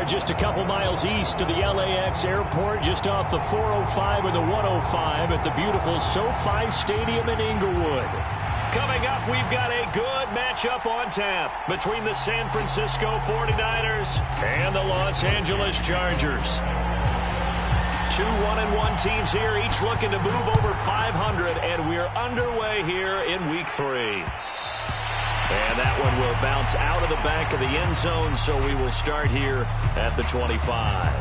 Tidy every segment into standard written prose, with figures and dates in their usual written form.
are just a couple miles east of the LAX airport, just off the 405 and the 105 at the beautiful SoFi Stadium in Inglewood. Coming up, we've got a good matchup on tap between the San Francisco 49ers and the Los Angeles Chargers. Two 1-1 teams here, each looking to move over 500, and we're underway here in Week 3. And that one will bounce out of the back of the end zone, so we will start here at the 25.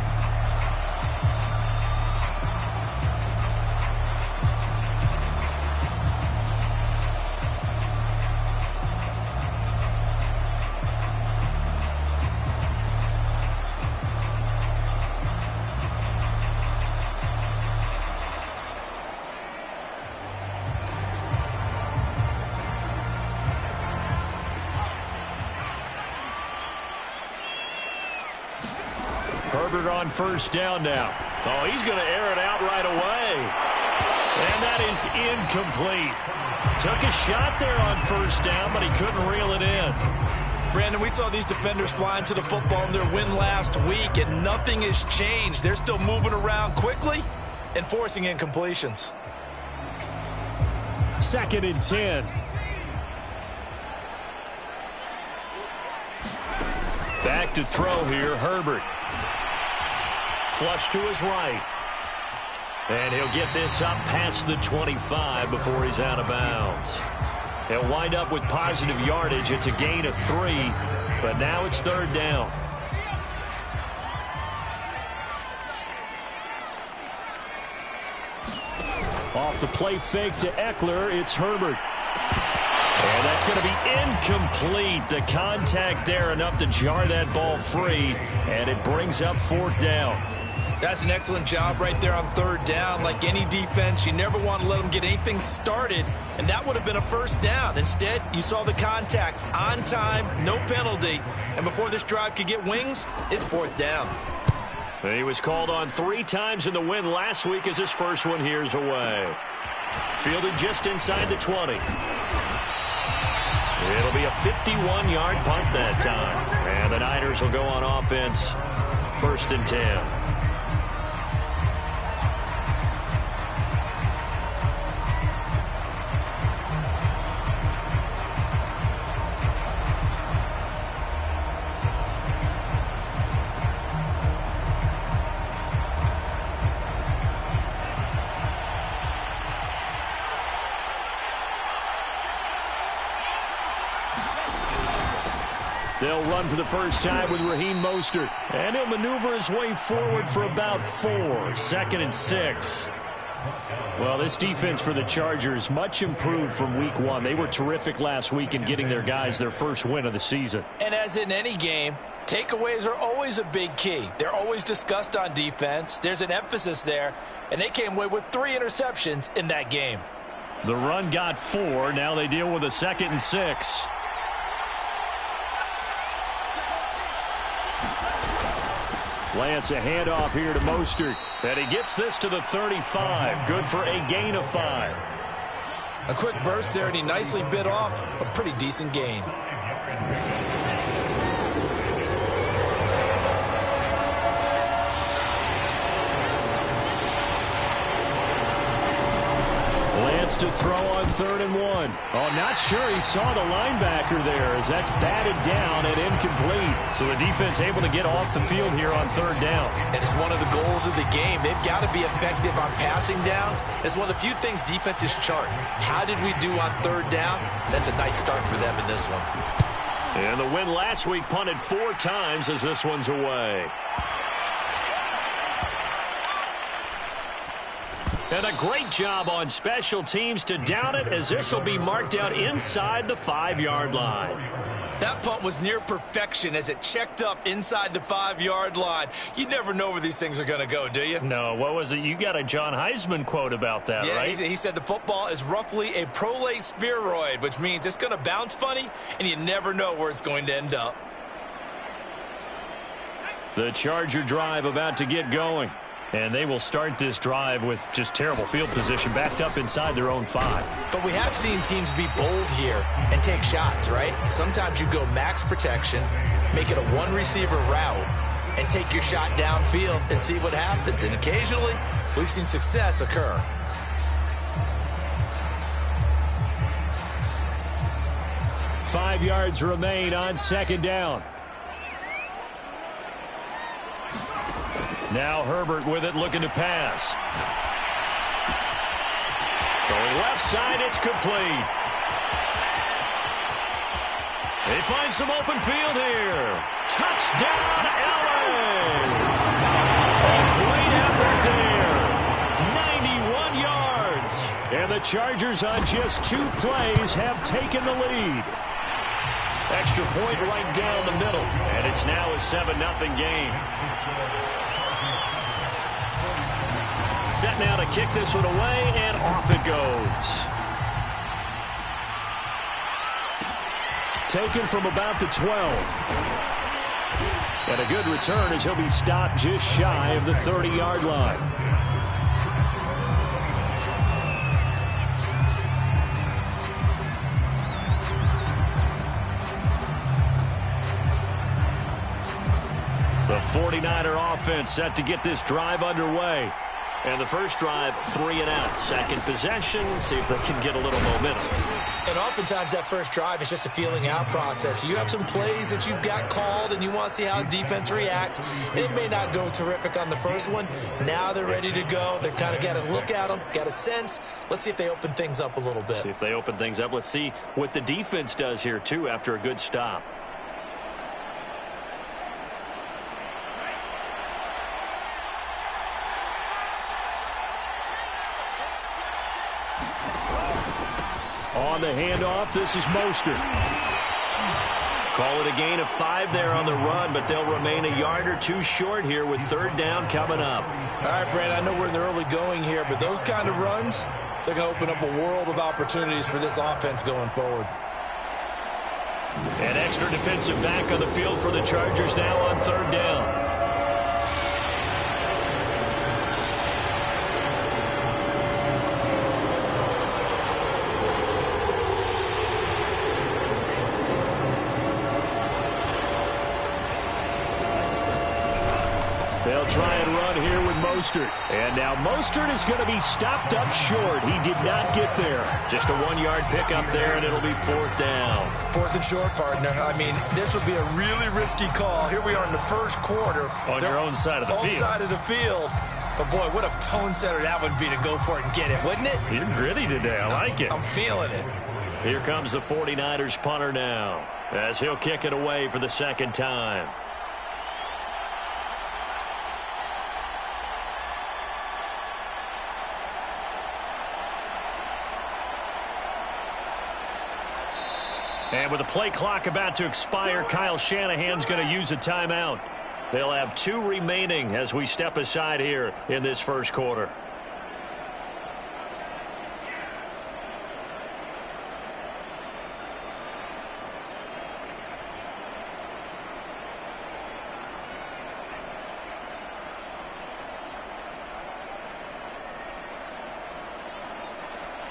Herbert on first down now. Oh, he's going to air it out right away. And that is incomplete. Took a shot there on first down, but he couldn't reel it in. Brandon, we saw these defenders flying to the football in their win last week, and nothing has changed. They're still moving around quickly and forcing incompletions. 2nd and 10. Back to throw here, Herbert. Flush to his right. And he'll get this up past the 25 before he's out of bounds. He'll wind up with positive yardage. It's a gain of 3, but now it's 3rd down. Off the play fake to Eckler, it's Herbert. And that's going to be incomplete. The contact there enough to jar that ball free, and it brings up 4th down. That's an excellent job right there on 3rd down. Like any defense, you never want to let them get anything started, and that would have been a 1st down. Instead, you saw the contact on time, no penalty, and before this drive could get wings, it's 4th down. And he was called on 3 times in the win last week as his first one here's away. Fielded just inside the 20. It'll be a 51-yard punt that time. And the Niners will go on offense, 1st and 10. They'll run for the first time with Raheem Mostert. And he'll maneuver his way forward for about 4. 2nd and 6. Well, this defense for the Chargers much improved from week 1. They were terrific last week in getting their guys their first win of the season. And as in any game, takeaways are always a big key. They're always discussed on defense. There's an emphasis there. And they came away with 3 interceptions in that game. The run got 4. Now they deal with a 2nd and 6. Lance a handoff here to Mostert. And he gets this to the 35. Good for a gain of 5. A quick burst there, and he nicely bit off a pretty decent gain. Lance to throw on 3rd and 1. Oh, not sure he saw the linebacker there as that's batted down and incomplete. So the defense able to get off the field here on 3rd down. And it's one of the goals of the game. They've got to be effective on passing downs. It's one of the few things defenses chart. How did we do on 3rd down? That's a nice start for them in this one. And the win last week punted 4 times as this one's away. And a great job on special teams to down it as this will be marked out inside the 5-yard line. That punt was near perfection as it checked up inside the 5-yard line. You never know where these things are going to go, do you? No, what was it? You got a John Heisman quote about that, right? Yeah, he said the football is roughly a prolate spheroid, which means it's going to bounce funny, and you never know where it's going to end up. The Charger drive about to get going. And they will start this drive with just terrible field position, backed up inside their own 5. But we have seen teams be bold here and take shots, right? Sometimes you go max protection, make it a 1-receiver route, and take your shot downfield and see what happens. And occasionally, we've seen success occur. Five yards remain on second down. Now Herbert with it, looking to pass. Throwing left side, it's complete. They find some open field here. Touchdown, LA! A great effort there. 91 yards. And the Chargers on just 2 plays have taken the lead. Extra point right down the middle. And it's now a 7-0 game. Set now to kick this one away, and off it goes. Taken from about the 12. And a good return as he'll be stopped just shy of the 30-yard line. The 49er offense set to get this drive underway. And the first drive, 3 and out. Second possession, see if they can get a little momentum. And oftentimes that first drive is just a feeling out process. You have some plays that you've got called and you want to see how defense reacts. It may not go terrific on the first one. Now they're ready to go. They've kind of got to look at them, got a sense. Let's see if they open things up a little bit. See if they open things up. Let's see what the defense does here, too, after a good stop. On the handoff, this is Mostert. Call it a gain of 5 there on the run, but they'll remain a yard or 2 short here with third down coming up. All right, Brad, I know we're in the early going here, but those kind of runs, they're going to open up a world of opportunities for this offense going forward. An extra defensive back on the field for the Chargers now on third down. They'll try and run here with Mostert. And now Mostert is going to be stopped up short. He did not get there. Just a 1-yard pickup there, and it'll be fourth down. Fourth and short, partner. I mean, this would be a really risky call. Here we are in the first quarter. On your own side of the field. Own side of the field. But, boy, what a tone setter that would be to go for it and get it, wouldn't it? You're gritty today. I like it. I'm feeling it. Here comes the 49ers punter now, as he'll kick it away for the second time. And with the play clock about to expire, Kyle Shanahan's going to use a timeout. They'll have 2 remaining as we step aside here in this first quarter.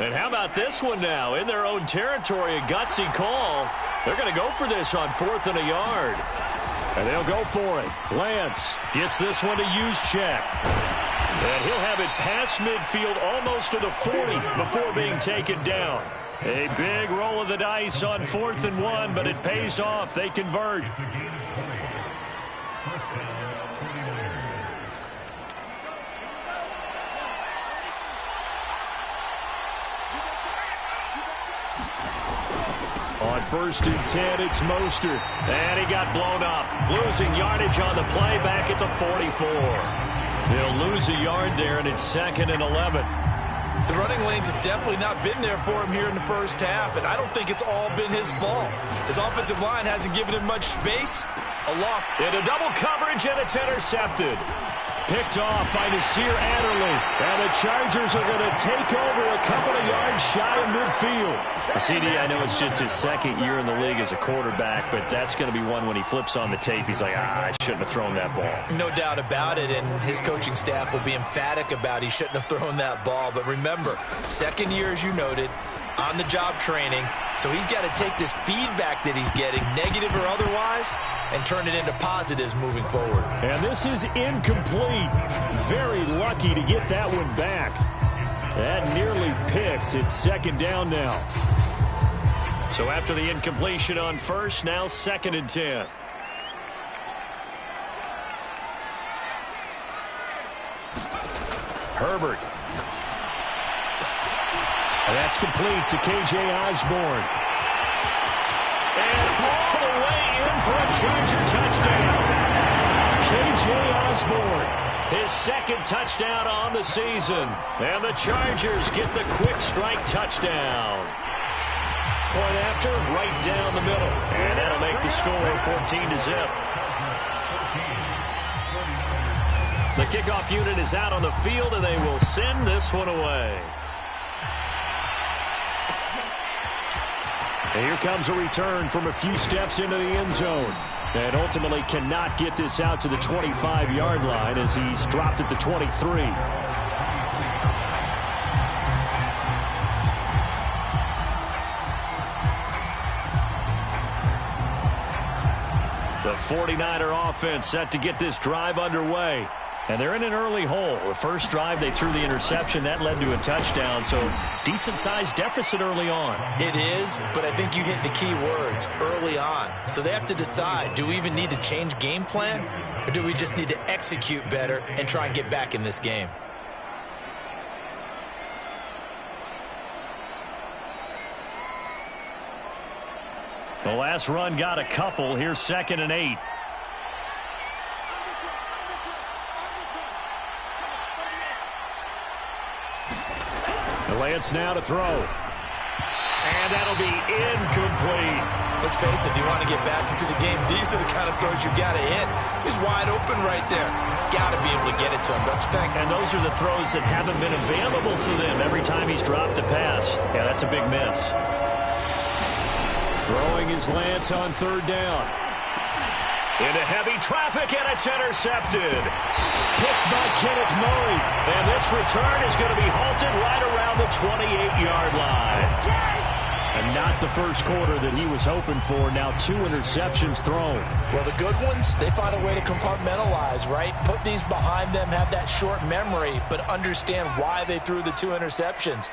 And how about this one now? In their own territory, a gutsy call. They're going to go for this on 4th and a yard. And they'll go for it. Lance gets this one to Juszczyk. And he'll have it past midfield almost to the 40 before being taken down. A big roll of the dice on 4th and 1, but it pays off. They convert. On 1st and 10, it's Mostert. And he got blown up. Losing yardage on the play back at the 44. They'll lose a yard there, and it's 2nd and 11. The running lanes have definitely not been there for him here in the first half, and I don't think it's all been his fault. His offensive line hasn't given him much space. A loss. Into double coverage, and it's intercepted. Picked off by Nasir Adderley. And the Chargers are going to take over a couple of yards shy of midfield. CD, I know it's just his 2nd year in the league as a quarterback, but that's going to be one when he flips on the tape. He's like, I shouldn't have thrown that ball. No doubt about it, and his coaching staff will be emphatic about he shouldn't have thrown that ball. But remember, 2nd year, as you noted, on-the-job training, So he's got to take this feedback that he's getting, negative or otherwise, and turn it into positives moving forward. And this is incomplete. Very lucky to get that one back. That nearly picked. It's second down now. So after the incompletion on first, now 2nd and 10. Herbert. That's complete to K.J. Osborne. And all the way in for a Charger touchdown. K.J. Osborne, his 2nd touchdown on the season. And the Chargers get the quick strike touchdown. Point after, right down the middle. And that'll make the score 14-0. The kickoff unit is out on the field, and they will send this one away. And here comes a return from a few steps into the end zone. And ultimately cannot get this out to the 25-yard line as he's dropped at the 23. The 49er offense set to get this drive underway. And they're in an early hole. The first drive, they threw the interception. That led to a touchdown. So decent-sized deficit early on. It is, but I think you hit the key words, early on. So they have to decide, do we even need to change game plan? Or do we just need to execute better and try and get back in this game? The last run got a couple. Here's 2nd and 8. Lance now to throw. And that'll be incomplete. Let's face it, if you want to get back into the game, these are the kind of throws you got to hit. He's wide open right there. Got to be able to get it to him, don't you think? And those are the throws that haven't been available to them every time he's dropped a pass. Yeah, that's a big miss. Throwing his Lance on 3rd down. Into heavy traffic, and it's intercepted. Picked by Kenneth Murray. And this return is going to be halted right around the 28-yard line. And not the first quarter that he was hoping for. Now 2 interceptions thrown. Well, the good ones, they find a way to compartmentalize, right? Put these behind them, have that short memory, but understand why they threw the 2 interceptions.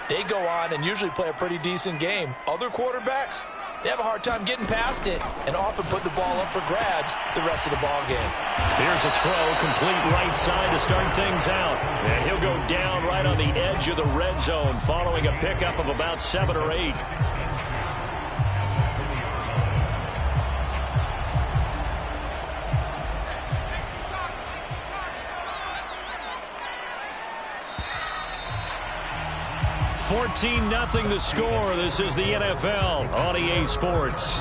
They go on and usually play a pretty decent game. Other quarterbacks, they have a hard time getting past it and often put the ball up for grabs the rest of the ball game. Here's a throw, complete right side to start things out. And he'll go down right on the edge of the red zone following a pickup of about 7 or 8. $14-0 the score. This is the NFL on EA Sports.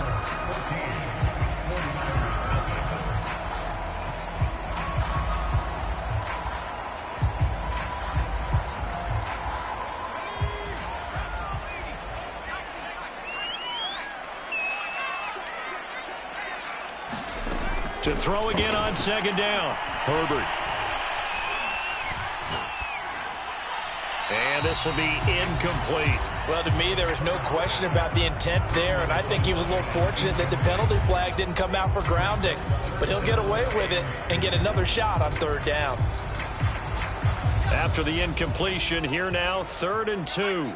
To throw again on 2nd down. Herbert. And this will be incomplete. Well, to me, there is no question about the intent there, and I think he was a little fortunate that the penalty flag didn't come out for grounding. But he'll get away with it and get another shot on 3rd down. After the incompletion, here now, 3rd and 2.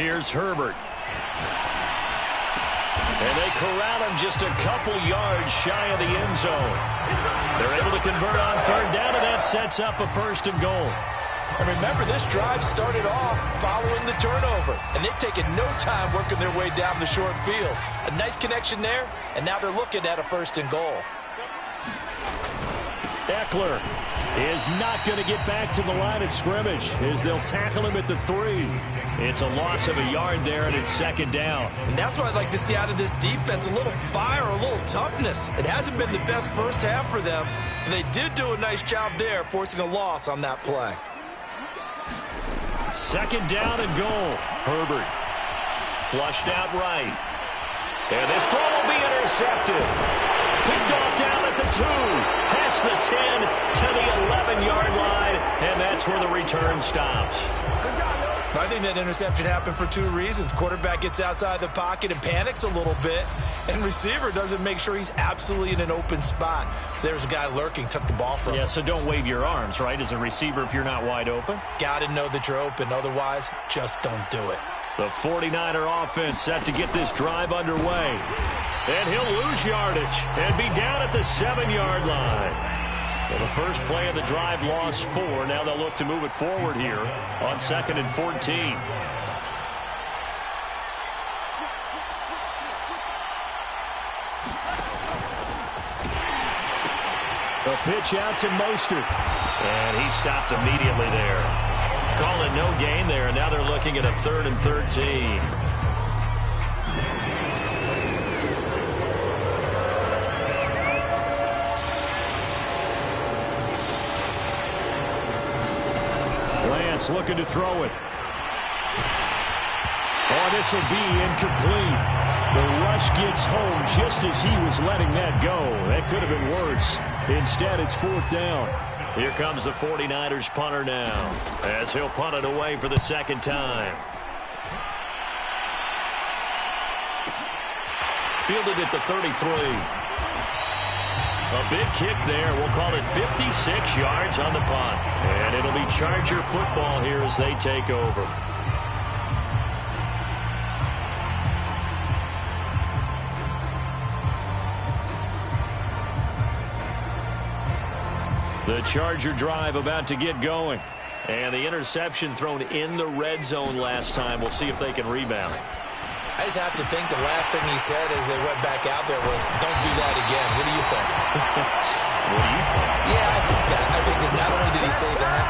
Here's Herbert. And they corral him just a couple yards shy of the end zone. They're able to convert on 3rd down, and that sets up a 1st and goal. And remember, this drive started off following the turnover, and they've taken no time working their way down the short field. A nice connection there, and now they're looking at a 1st and goal. Eckler is not going to get back to the line of scrimmage as they'll tackle him at the 3. It's a loss of a yard there, and it's 2nd down. And that's what I'd like to see out of this defense, a little fire, a little toughness. It hasn't been the best first half for them, but they did do a nice job there, forcing a loss on that play. 2nd down and goal. Herbert flushed out right. And this throw will be intercepted. Picked off down at the of 2. Past the 10 to the 11-yard line, and that's where the return stops. I think that interception happened for 2 reasons. Quarterback gets outside the pocket and panics a little bit, and receiver doesn't make sure he's absolutely in an open spot. So there's a guy lurking, took the ball from him. Yeah, so don't wave your arms, right, as a receiver if you're not wide open. Got to know that you're open. Otherwise, just don't do it. The 49er offense set to get this drive underway. And he'll lose yardage and be down at the 7-yard line. Well, the first play of the drive lost 4. Now they'll look to move it forward here on 2nd and 14. A pitch out to Mostert. And he stopped immediately there. Call it no gain there. Now they're looking at a 3rd and 13. Looking to throw it. Oh, this will be incomplete. The rush gets home just as he was letting that go. That could have been worse. Instead, it's 4th down. Here comes the 49ers punter now, as he'll punt it away for the 2nd time. Fielded at the 33. A big kick there. We'll call it 56 yards on the punt. And it'll be Charger football here as they take over. The Charger drive about to get going. And the interception thrown in the red zone last time. We'll see if they can rebound. I just have to think the last thing he said as they went back out there was, don't do that again. What do you think? What do you think? Yeah, I think that. I think that not only did he say that,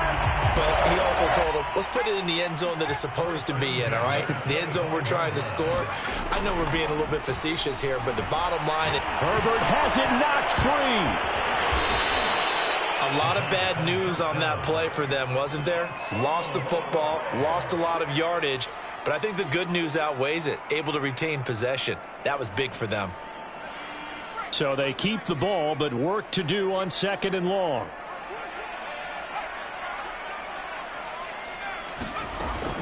but he also told him, let's put it in the end zone that it's supposed to be in, all right? The end zone we're trying to score. I know we're being a little bit facetious here, but the bottom line is Herbert has it knocked free. A lot of bad news on that play for them, wasn't there? Lost the football, lost a lot of yardage. But I think the good news outweighs it. Able to retain possession. That was big for them. So they keep the ball, but work to do on 2nd and long.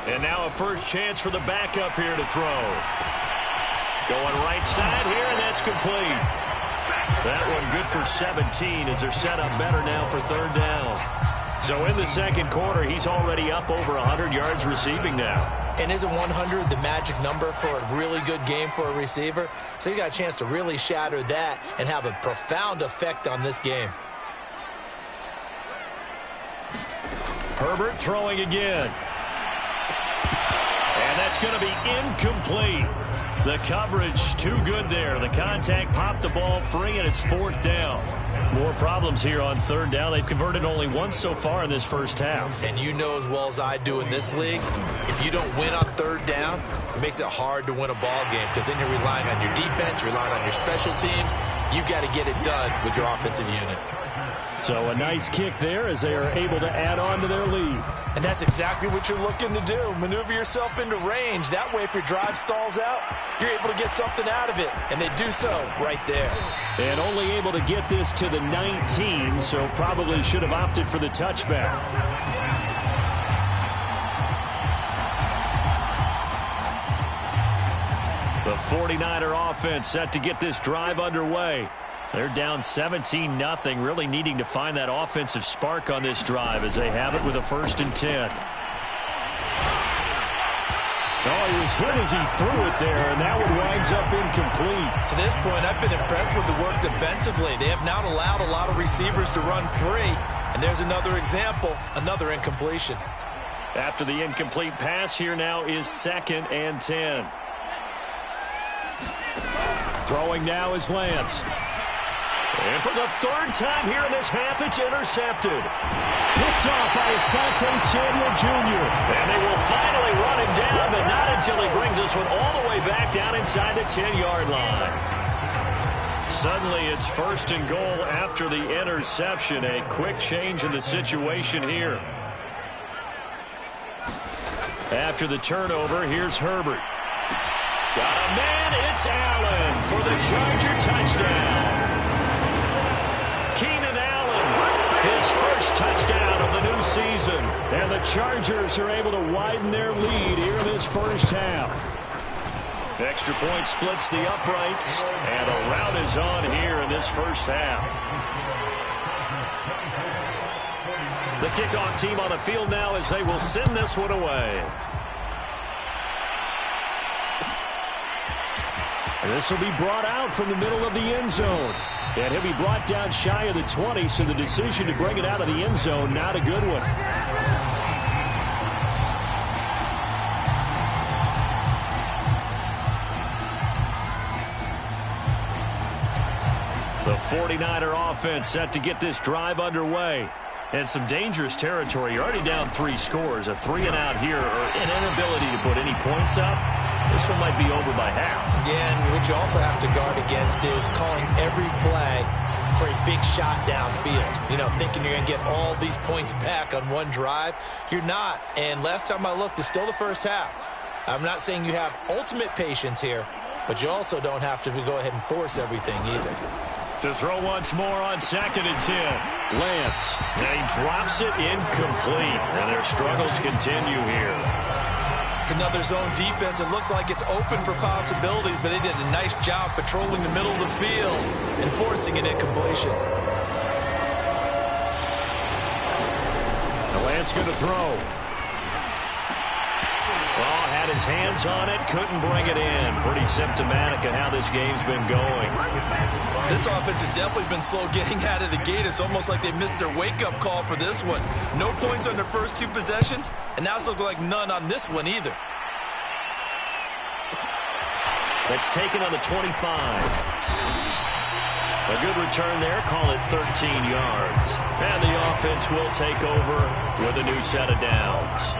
And now a first chance for the backup here to throw. Going right side here, and that's complete. That one good for 17 as they're set up better now for 3rd down. So in the 2nd quarter, he's already up over 100 yards receiving now. And isn't 100 the magic number for a really good game for a receiver? So he got a chance to really shatter that and have a profound effect on this game. Herbert throwing again. And that's going to be incomplete. The coverage too good there. The contact popped the ball free, and it's 4th down. More problems here on 3rd down. They've converted only once so far in this first half. And you know as well as I do in this league, if you don't win on 3rd down, it makes it hard to win a ball game because then you're relying on your defense, you're relying on your special teams. You've got to get it done with your offensive unit. So a nice kick there as they are able to add on to their lead. And that's exactly what you're looking to do. Maneuver yourself into range. That way, if your drive stalls out, you're able to get something out of it. And they do so right there. And only able to get this to the 19, so probably should have opted for the touchback. The 49er offense set to get this drive underway. They're down 17-0, really needing to find that offensive spark on this drive as they have it with a 1st and 10. Oh, he was hit as he threw it there, and that one winds up incomplete. To this point, I've been impressed with the work defensively. They have not allowed a lot of receivers to run free. And there's another example, another incompletion. After the incomplete pass, here now is 2nd and 10. Throwing now is Lance. And for the 3rd time here in this half, it's intercepted. Picked off by Asante Samuel Jr. And they will finally run him down, but not until he brings this one all the way back down inside the 10-yard line. Suddenly it's 1st and goal after the interception. A quick change in the situation here. After the turnover, here's Herbert. Got a man, it's Allen for the Charger touchdown. new season. And the Chargers are able to widen their lead here in this first half. Extra point splits the uprights, and a rout is on here in this first half. The kickoff team on the field now as they will send this one away. And this will be brought out from the middle of the end zone. And he'll be brought down shy of the 20, so the decision to bring it out of the end zone, not a good one. The 49er offense set to get this drive underway. And some dangerous territory. You're already down 3 scores. A 3-and-out here, or an inability to put any points up. This one might be over by half. Yeah, and what you also have to guard against is calling every play for a big shot downfield. You know, thinking you're going to get all these points back on one drive. You're not. And last time I looked, it's still the first half. I'm not saying you have ultimate patience here, but you also don't have to go ahead and force everything either. To throw once more on 2nd and 10. Lance. And he drops it incomplete. And their struggles continue here. It's another zone defense. It looks like it's open for possibilities, but they did a nice job patrolling the middle of the field and forcing an incompletion. Lance going to throw. Oh, had his hands on it, couldn't bring it in. Pretty symptomatic of how this game's been going. This offense has definitely been slow getting out of the gate. It's almost like they missed their wake-up call for this one. No points on their first 2 possessions, and now it's looking like none on this one either. That's taken on the 25. A good return there, call it 13 yards. And the offense will take over with a new set of downs.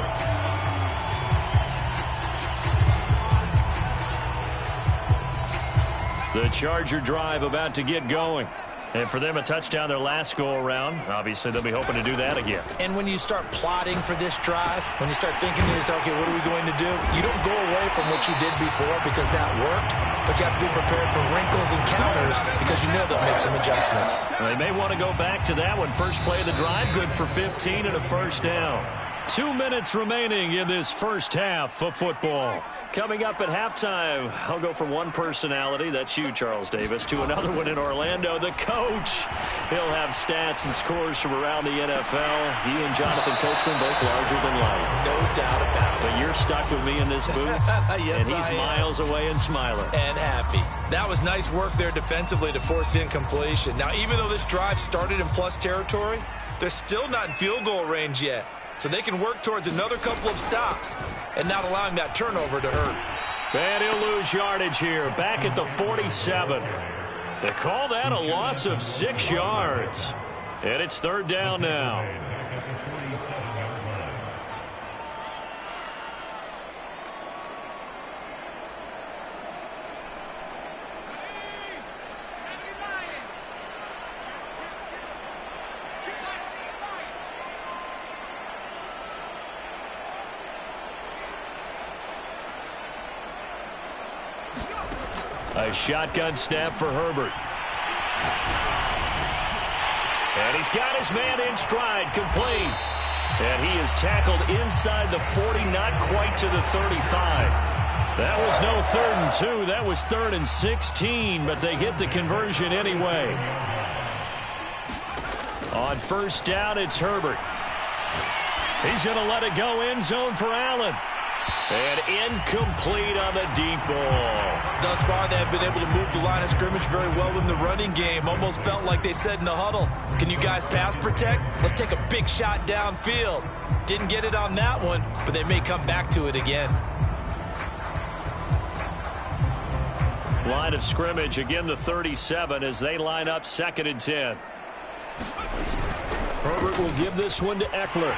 The Charger drive about to get going. And for them, a touchdown their last go-around. Obviously, they'll be hoping to do that again. And when you start plotting for this drive, when you start thinking to yourself, okay, what are we going to do? You don't go away from what you did before because that worked, but you have to be prepared for wrinkles and counters because you know they'll make some adjustments. Well, they may want to go back to that one. First play of the drive, good for 15 and a first down. 2 minutes remaining in this first half of football. Coming up at halftime, I'll go from one personality, that's you, Charles Davis, to another one in Orlando, the coach. He'll have stats and scores from around the NFL. He and Jonathan Coachman both larger than life. No doubt about it. But you're stuck with me in this booth, yes, and he's miles away and smiling. And happy. That was nice work there defensively to force incompletion. Now, even though this drive started in plus territory, they're still not in field goal range yet. So they can work towards another couple of stops and not allowing that turnover to hurt. And he'll lose yardage here, back at the 47. They call that a loss of 6 yards. And it's 3rd down now. A shotgun snap for Herbert. And he's got his man in stride, complete. And he is tackled inside the 40, not quite to the 35. That was no 3rd and 2. That was 3rd and 16, but they get the conversion anyway. On first down, it's Herbert. He's going to let it go end zone for Allen. And incomplete on the deep ball. Thus far, they have been able to move the line of scrimmage very well in the running game. Almost felt like they said in the huddle, can you guys pass protect? Let's take a big shot downfield. Didn't get it on that one, but they may come back to it again. Line of scrimmage, again the 37 as they line up 2nd and 10. Herbert will give this one to Eckler.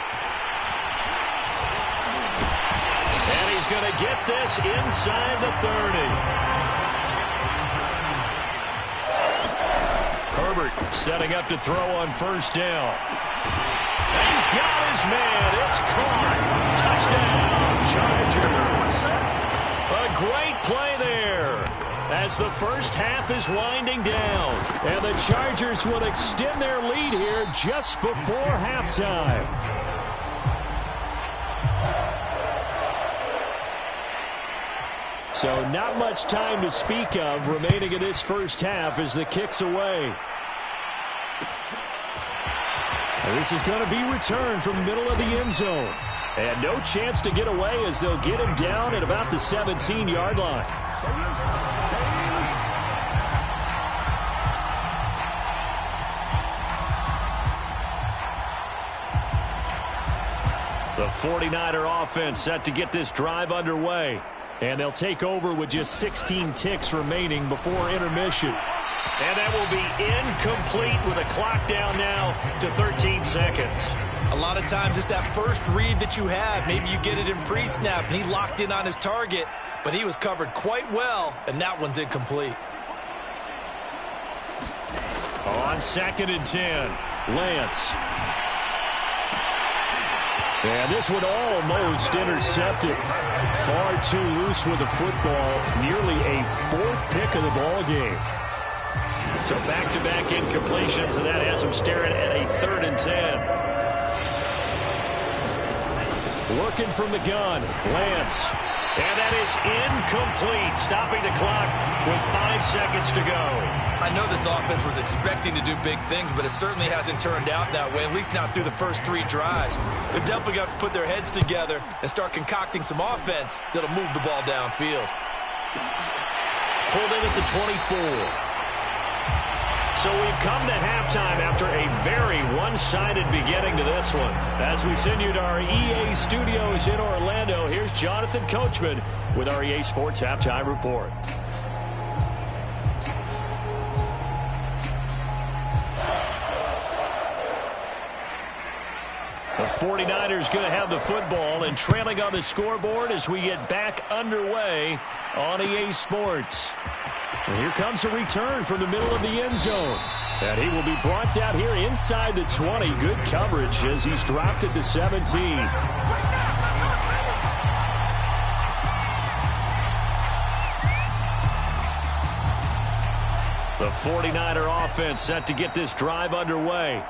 And he's going to get this inside the 30. Herbert setting up to throw on first down. He's got his man. It's caught. Touchdown, Chargers. A great play there. as the first half is winding down. And the Chargers will extend their lead here just before halftime. So not much time to speak of remaining in this first half as the kick's away. And this is going to be returned from the middle of the end zone. And no chance to get away as they'll get him down at about the 17-yard line. The 49er offense set to get this drive underway. And they'll take over with just 16 ticks remaining before intermission. And that will be incomplete with a clock down now to 13 seconds. A lot of times it's that first read that you have. Maybe you get it in pre-snap, and he locked in on his target, but he was covered quite well, and that one's incomplete. On 2nd and 10, Lance. And this one almost intercepted. Far too loose with the football. Nearly a 4th pick of the ball game. So back-to-back incompletions, and that has him staring at a 3rd and 10. Working from the gun, Lance. And that is incomplete, stopping the clock with 5 seconds to go. I know this offense was expecting to do big things, but it certainly hasn't turned out that way, at least not through the first 3 drives. They're definitely going to have to put their heads together and start concocting some offense that'll move the ball downfield. Pulled in at the 24. So we've come to halftime after a very one-sided beginning to this one. As we send you to our EA studios in Orlando, here's Jonathan Coachman with our EA Sports Halftime Report. The 49ers going to have the football and trailing on the scoreboard as we get back underway on EA Sports. And here comes a return from the middle of the end zone. And he will be brought down here inside the 20. Good coverage as he's dropped at the 17. The 49er offense set to get this drive underway.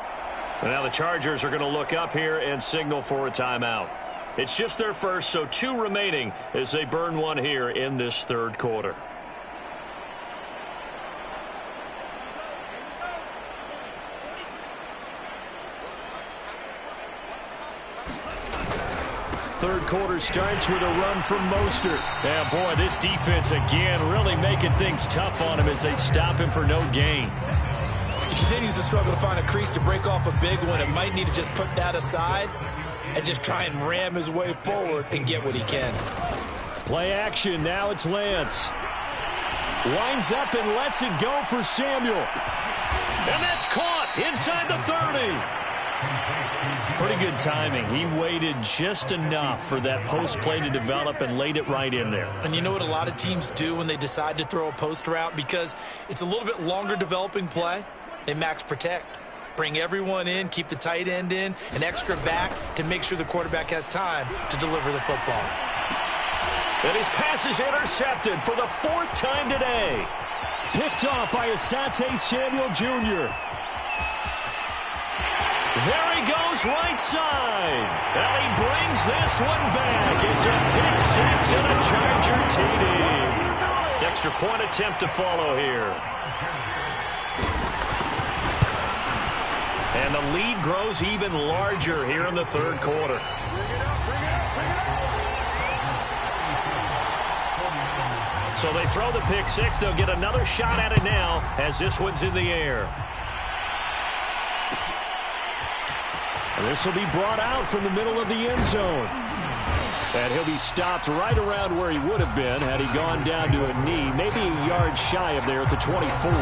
And now the Chargers are going to look up here and signal for a timeout. It's just their first, so 2 remaining as they burn one here in this 3rd quarter. Third quarter starts with a run from Mostert. Yeah, boy, this defense again really making things tough on him as they stop him for no gain. He continues to struggle to find a crease to break off a big one and might need to just put that aside and just try and ram his way forward and get what he can. Play action. Now it's Lance. Lines up and lets it go for Samuel. And that's caught inside the 30. Pretty good timing. He waited just enough for that post play to develop and laid it right in there. And you know what a lot of teams do when they decide to throw a post route? Because it's a little bit longer developing play, they max protect. Bring everyone in, keep the tight end in, an extra back to make sure the quarterback has time to deliver the football. And his pass is intercepted for the 4th time today. Picked off by Asante Samuel Jr. There he goes right side. And he brings this one back. It's a pick 6 and a Charger TD. Extra point attempt to follow here. And the lead grows even larger here in the 3rd quarter. So they throw the pick 6. They'll get another shot at it now as this one's in the air. This will be brought out from the middle of the end zone. And he'll be stopped right around where he would have been had he gone down to a knee, maybe a yard shy of there at the 24.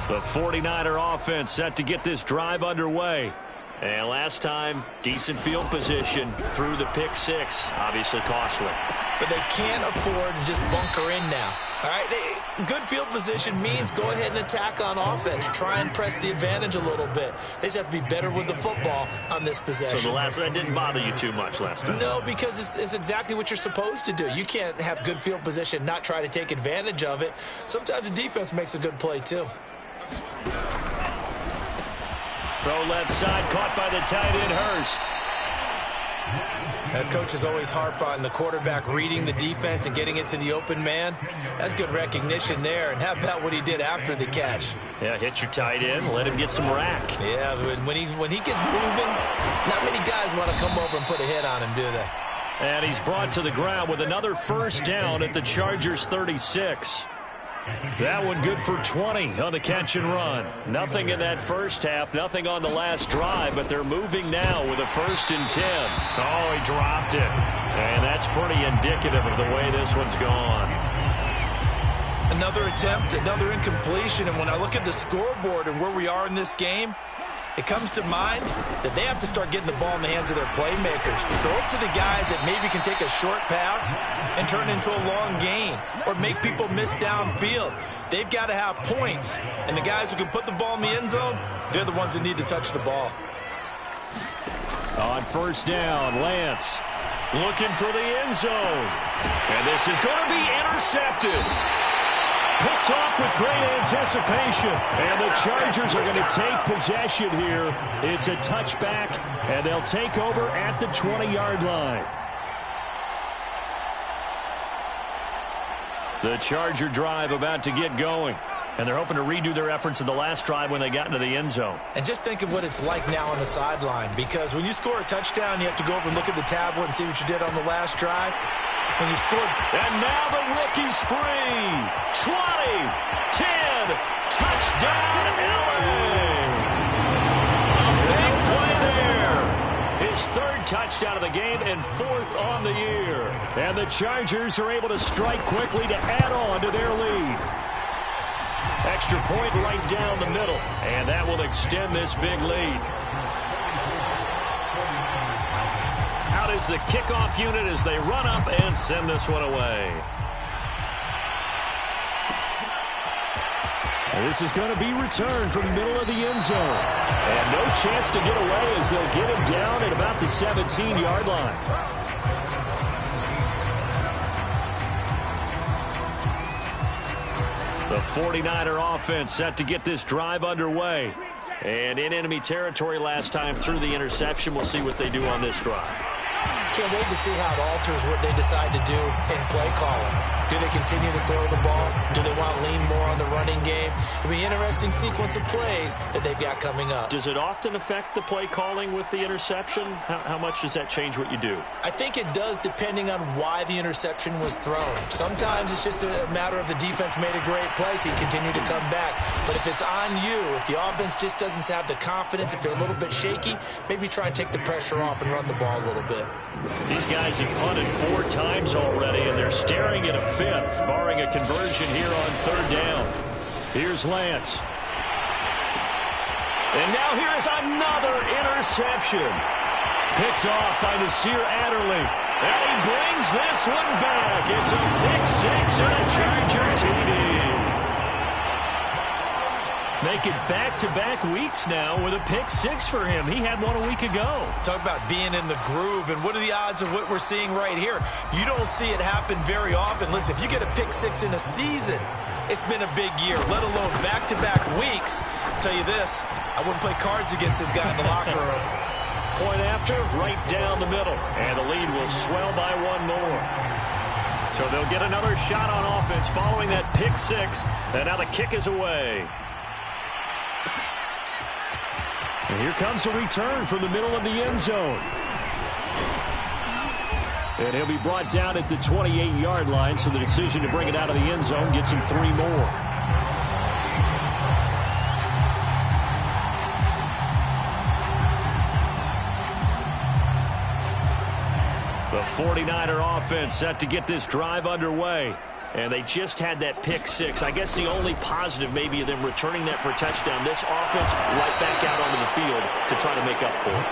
The 49er offense set to get this drive underway. And last time, decent field position through the pick six. Obviously costly. But they can't afford to just bunker in now. All right, good field position means go ahead and attack on offense. Try and press the advantage a little bit. They just have to be better with the football on this possession. So that didn't bother you too much last time? No, because it's exactly what you're supposed to do. You can't have good field position, not try to take advantage of it. Sometimes the defense makes a good play, too. Throw left side, caught by the tight end, Hurst. Coaches always harp on the quarterback reading the defense and getting it to the open man. That's good recognition there. And how about what he did after the catch? Yeah, hit your tight end, let him get some rack. Yeah, when he gets moving, not many guys want to come over and put a hit on him, do they? And he's brought to the ground with another first down at the Chargers' 36. That one good for 20 on the catch and run. Nothing in that first half, nothing on the last drive, but they're moving now with a 1st and 10. Oh, he dropped it. And that's pretty indicative of the way this one's gone. Another attempt, another incompletion, and when I look at the scoreboard and where we are in this game, it comes to mind that they have to start getting the ball in the hands of their playmakers. Throw it to the guys that maybe can take a short pass and turn it into a long gain or make people miss downfield. They've got to have points, and the guys who can put the ball in the end zone, they're the ones that need to touch the ball. On first down, Lance looking for the end zone. And this is going to be intercepted. Picked off with great anticipation. And the Chargers are going to take possession here. It's a touchback, and they'll take over at the 20-yard line. The Charger drive about to get going. And they're hoping to redo their efforts in the last drive when they got into the end zone. And just think of what it's like now on the sideline. Because when you score a touchdown, you have to go over and look at the tablet and see what you did on the last drive. When you scored. And now the rookie's free. 20, 10, touchdown, LA. A big play there. His 3rd touchdown of the game and 4th on the year. And the Chargers are able to strike quickly to add on to their lead. Extra point right down the middle. And that will extend this big lead. Out is the kickoff unit as they run up and send this one away. This is going to be returned from the middle of the end zone. And no chance to get away as they'll get him down at about the 17-yard line. The 49er offense set to get this drive underway. And in enemy territory last time through the interception. We'll see what they do on this drive. Can't wait to see how it alters what they decide to do in play calling. Do they continue to throw the ball? Do they want to lean more on the running game? It'll be an interesting sequence of plays that they've got coming up. Does it often affect the play calling with the interception? How much does that change what you do? I think it does depending on why the interception was thrown. Sometimes it's just a matter of the defense made a great play, so you continue to come back. But if it's on you, if the offense just doesn't have the confidence, if they're a little bit shaky, maybe try and take the pressure off and run the ball a little bit. These guys have punted 4 times already, and they're staring at a 5th, barring a conversion here on 3rd down. Here's Lance. And now here is another interception. Picked off by Nasir Adderley. And he brings this one back. It's a pick 6 and a Charger TD. Making back-to-back weeks now with a pick 6 for him. He had one a week ago. Talk about being in the groove, and what are the odds of what we're seeing right here? You don't see it happen very often. Listen, if you get a pick 6 in a season, it's been a big year, let alone back-to-back weeks. I'll tell you this, I wouldn't play cards against this guy in the locker room. Point after, right down the middle. And the lead will swell by 1 more. So they'll get another shot on offense following that pick 6. And now the kick is away. And here comes a return from the middle of the end zone. And he'll be brought down at the 28-yard line, so the decision to bring it out of the end zone gets him 3 more. The 49er offense set to get this drive underway. And they just had that pick six. I guess the only positive maybe of them returning that for a touchdown. This offense right back out onto the field to try to make up for it.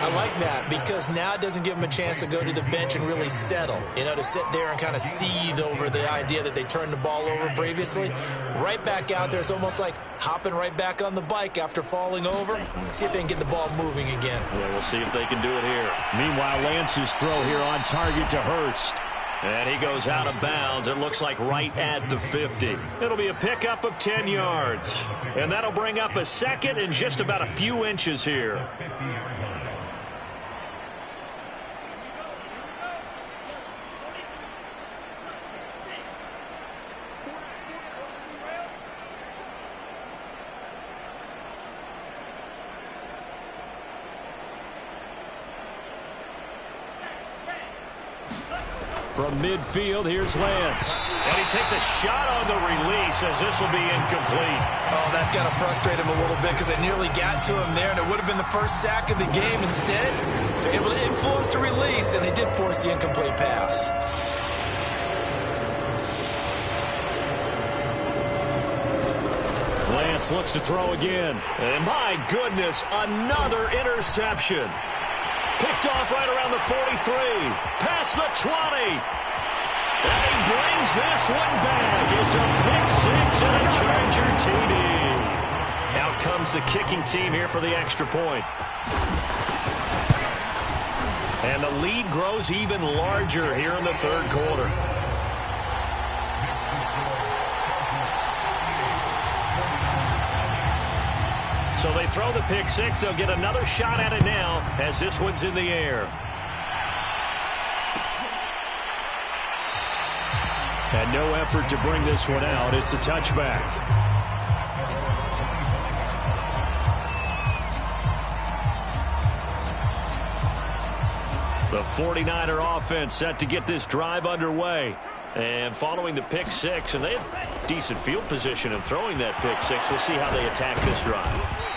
I like that because now it doesn't give them a chance to go to the bench and really settle. You know, to sit there and kind of seethe over the idea that they turned the ball over previously. Right back out there. It's almost like hopping right back on the bike after falling over. See if they can get the ball moving again. Yeah, we'll see if they can do it here. Meanwhile, Lance's throw here on target to Hurst. And he goes out of bounds. It looks like right at the 50. It'll be a pickup of 10 yards. And that'll bring up a second and just about a few inches here. From midfield, here's Lance. And he takes a shot on the release as this will be incomplete. Oh, that's got to frustrate him a little bit because they nearly got to him there, and it would have been the first sack of the game. Instead, they're able to influence the release, and they did force the incomplete pass. Lance looks to throw again. And my goodness, another interception. Picked off right around the 43. Past the 20. And he brings this one back. It's a pick six and a Charger TD. Out comes the kicking team here for the extra point. And the lead grows even larger here in the third quarter. So they throw the pick six. They'll get another shot at it now as this one's in the air. And no effort to bring this one out. It's a touchback. The 49er offense set to get this drive underway. And following the pick six, and they have decent field position in throwing that pick six. We'll see how they attack this drive.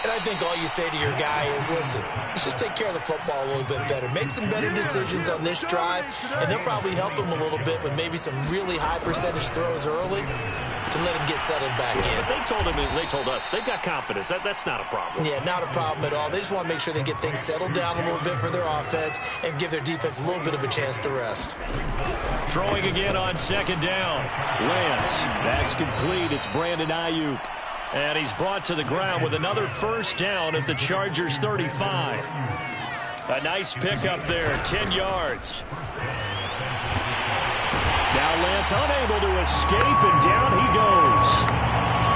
And I think all you say to your guy is, listen, let's just take care of the football a little bit better. Make some better decisions on this drive, and they'll probably help him a little bit with maybe some really high percentage throws early to let him get settled back in. But they told us they've got confidence. That's not a problem. Yeah, not a problem at all. They just want to make sure they get things settled down a little bit for their offense and give their defense a little bit of a chance to rest. Throwing again on second down. Lance, that's complete. It's Brandon Ayuk. And he's brought to the ground with another first down at the Chargers 35. A nice pickup there, 10 yards. Now Lance unable to escape, and down he goes.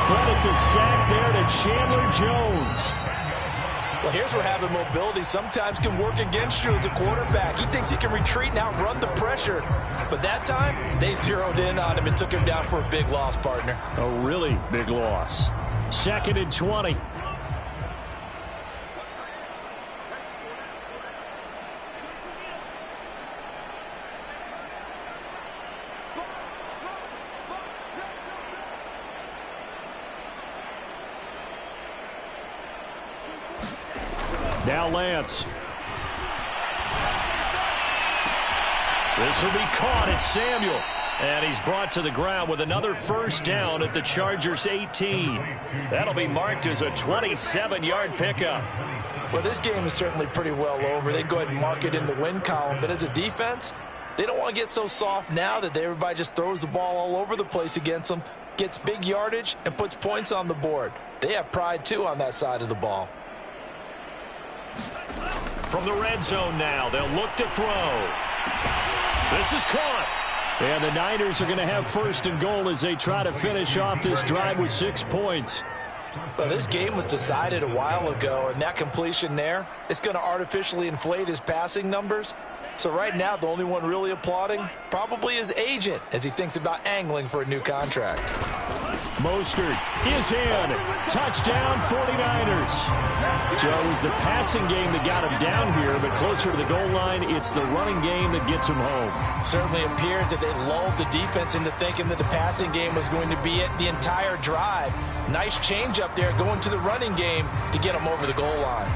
Credit the sack there to Chandler Jones. Well, here's where having mobility sometimes can work against you as a quarterback. He thinks he can retreat and outrun the pressure. But that time, they zeroed in on him and took him down for a big loss, partner. A really big loss. Second and 20. Now Lance. This will be caught. It's Samuel. And he's brought to the ground with another first down at the Chargers 18. That'll be marked as a 27-yard pickup. Well, this game is certainly pretty well over. They'd go ahead and mark it in the win column. But as a defense, they don't want to get so soft now that everybody just throws the ball all over the place against them, gets big yardage, and puts points on the board. They have pride, too, on that side of the ball. From the red zone now, they'll look to throw. This is caught. And the Niners are going to have first and goal as they try to finish off this drive with 6 points. Well, this game was decided a while ago, and that completion there is going to artificially inflate his passing numbers. So right now, the only one really applauding probably his agent as he thinks about angling for a new contract. Mostert is in. Touchdown, 49ers. So it was the passing game that got him down here, but closer to the goal line, it's the running game that gets him home. Certainly appears that they lulled the defense into thinking that the passing game was going to be it the entire drive. Nice change up there going to the running game to get him over the goal line.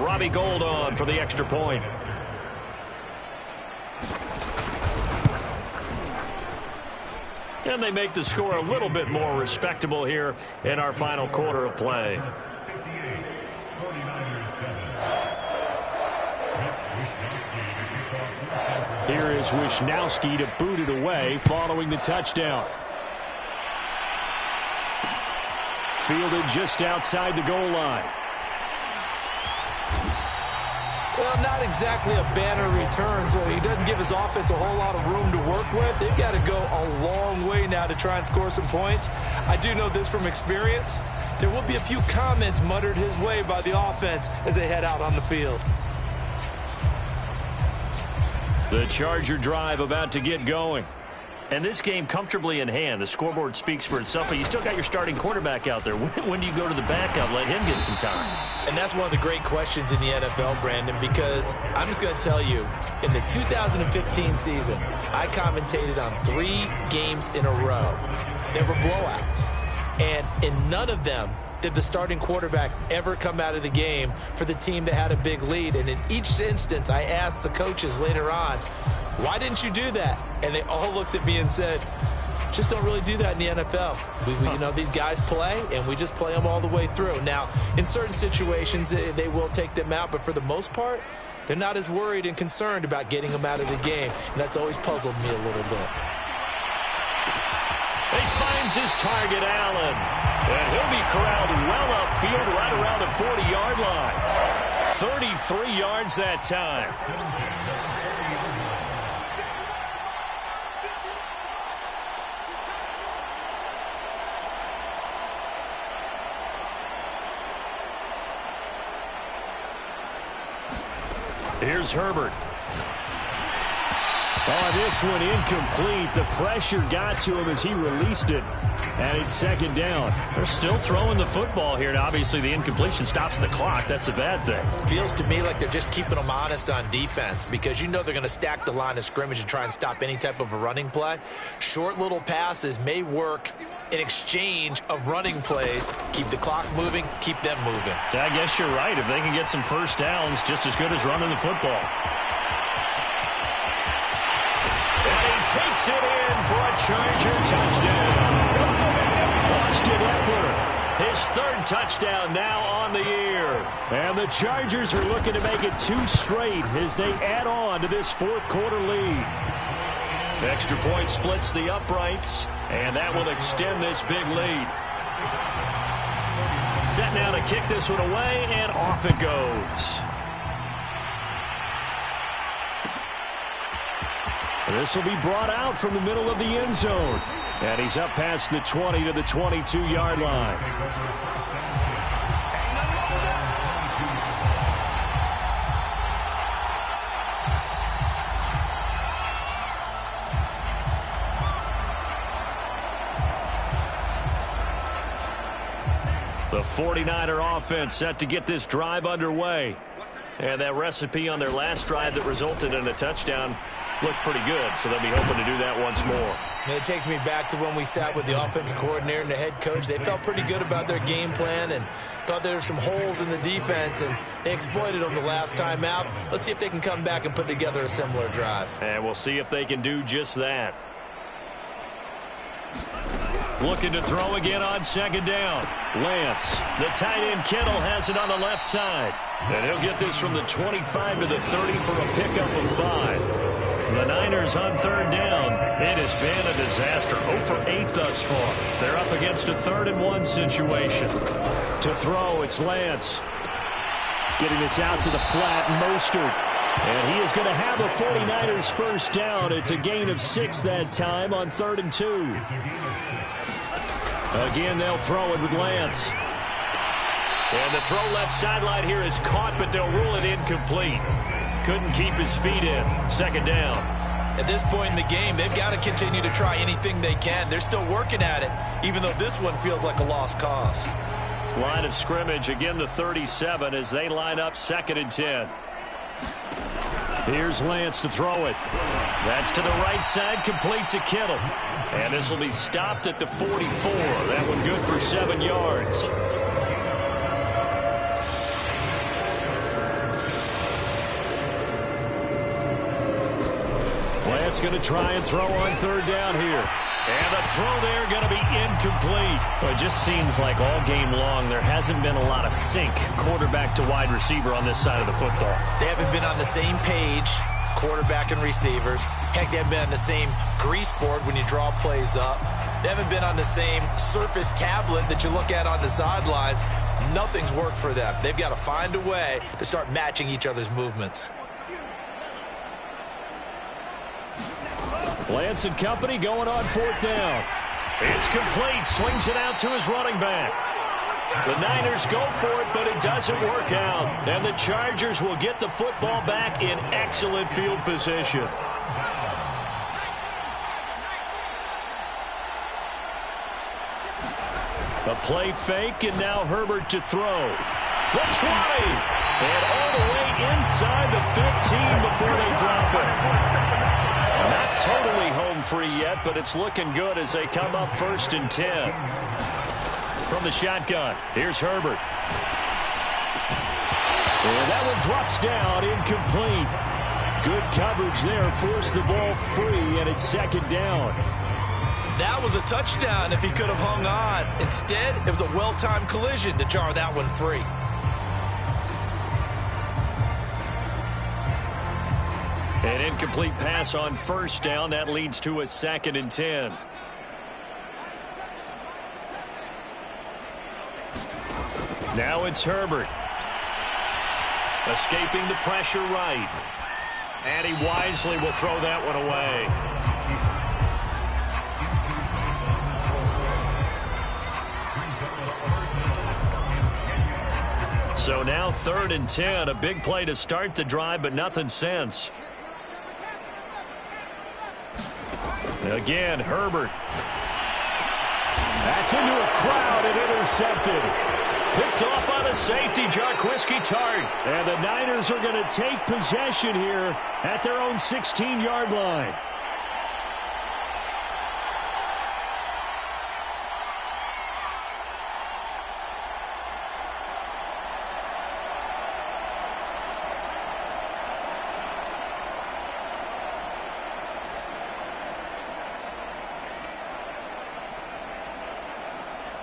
Robbie Gould on for the extra point. And they make the score a little bit more respectable here in our final quarter of play. Here is Wisnowski to boot it away following the touchdown. Fielded just outside the goal line. Well, not exactly a banner return, so he doesn't give his offense a whole lot of room to work with. They've got to go a long way now to try and score some points. I do know this from experience. There will be a few comments muttered his way by the offense as they head out on the field. The Charger drive about to get going. And this game comfortably in hand. The scoreboard speaks for itself, but you still got your starting quarterback out there. When do you go to the backup, let him get some time? And that's one of the great questions in the NFL, Brandon, because I'm just going to tell you, in the 2015 season, I commentated on 3 games in a row. They were blowouts. And in none of them did the starting quarterback ever come out of the game for the team that had a big lead. And in each instance, I asked the coaches later on, why didn't you do that? And they all looked at me and said, just don't really do that in the NFL. You know, these guys play, and we just play them all the way through. Now, in certain situations, they will take them out, but for the most part, they're not as worried and concerned about getting them out of the game, and that's always puzzled me a little bit. He finds his target, Allen, and he'll be corralled well upfield right around the 40-yard line. 33 yards that time. Here's Herbert. Oh, this one incomplete. The pressure got to him as he released it. And it's second down. They're still throwing the football here. And obviously, the incompletion stops the clock. That's a bad thing. Feels to me like they're just keeping them honest on defense because you know they're going to stack the line of scrimmage and try and stop any type of a running play. Short little passes may work in exchange of running plays. Keep the clock moving, keep them moving. I guess you're right. If they can get some first downs, just as good as running the football. Takes it in for a Charger touchdown. Austin Eckler, his 3rd touchdown now on the year. And the Chargers are looking to make it 2 straight as they add on to this 4th quarter lead. Extra point splits the uprights, and that will extend this big lead. Set now to kick this one away, and off it goes. This will be brought out from the middle of the end zone. And he's up past the 20 to the 22-yard line. The 49er offense set to get this drive underway. And that recipe on their last drive that resulted in a touchdown looked pretty good, so they'll be hoping to do that once more. And it takes me back to when we sat with the offensive coordinator and the head coach. They felt pretty good about their game plan and thought there were some holes in the defense, and they exploited them the last time out. Let's see if they can come back and put together a similar drive. And we'll see if they can do just that. Looking to throw again on second down. Lance, the tight end Kittle, has it on the left side. And he'll get this from the 25 to the 30 for a pickup of 5. The Niners on 3rd down. It has been a disaster. 0 for 8 thus far. They're up against a 3rd and 1 situation. To throw, it's Lance. Getting this out to the flat, Mostert. And he is going to have a 49ers first down. It's a gain of 6 that time on 3rd and 2. Again, they'll throw it with Lance. And the throw left sideline here is caught, but they'll rule it incomplete. Couldn't keep his feet in. Second down. At this point in the game, they've got to continue to try anything they can. They're still working at it, even though this one feels like a lost cause. Line of scrimmage, again the 37 as they line up 2nd and 10. Here's Lance to throw it. That's to the right side, complete to Kittle. And this will be stopped at the 44. That one good for 7 yards. Lance going to try and throw on 3rd down here. And the throw there going to be incomplete. Well, it just seems like all game long there hasn't been a lot of sync quarterback to wide receiver on this side of the football. They haven't been on the same page, quarterback and receivers. Heck, they haven't been on the same grease board when you draw plays up. They haven't been on the same surface tablet that you look at on the sidelines. Nothing's worked for them. They've got to find a way to start matching each other's movements. Lance and company going on 4th down. It's complete. Swings it out to his running back. The Niners go for it, but it doesn't work out. And the Chargers will get the football back in excellent field position. A play fake, and now Herbert to throw. The 20. And all the way inside the 15 before they drop it. Not totally home free yet, but it's looking good as they come up 1st and 10. From the shotgun, here's Herbert. And that one drops down, incomplete. Good coverage there, forced the ball free, and it's 2nd down. That was a touchdown if he could have hung on. Instead, it was a well-timed collision to jar that one free. An incomplete pass on 1st down. That leads to a 2nd and 10. Now it's Herbert. Escaping the pressure right. And he wisely will throw that one away. So now 3rd and 10. A big play to start the drive, but nothing since. Again, Herbert. That's into a crowd and intercepted. Picked off by the safety, Jarquiski Tart. And the Niners are going to take possession here at their own 16-yard line.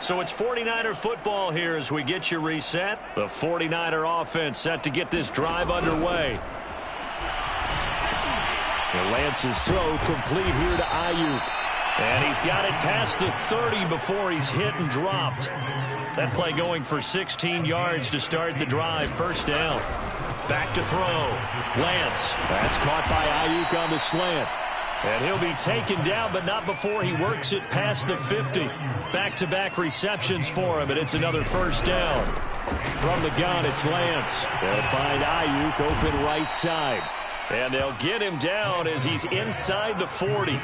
So it's 49er football here as we get you reset. The 49er offense set to get this drive underway. And Lance's throw complete here to Ayuk. And he's got it past the 30 before he's hit and dropped. That play going for 16 yards to start the drive. 1st down. Back to throw. Lance. That's caught by Ayuk on the slant. And he'll be taken down, but not before he works it past the 50. Back-to-back receptions for him, and it's another 1st down. From the gun, it's Lance. They'll find Ayuk open right side. And they'll get him down as he's inside the 40.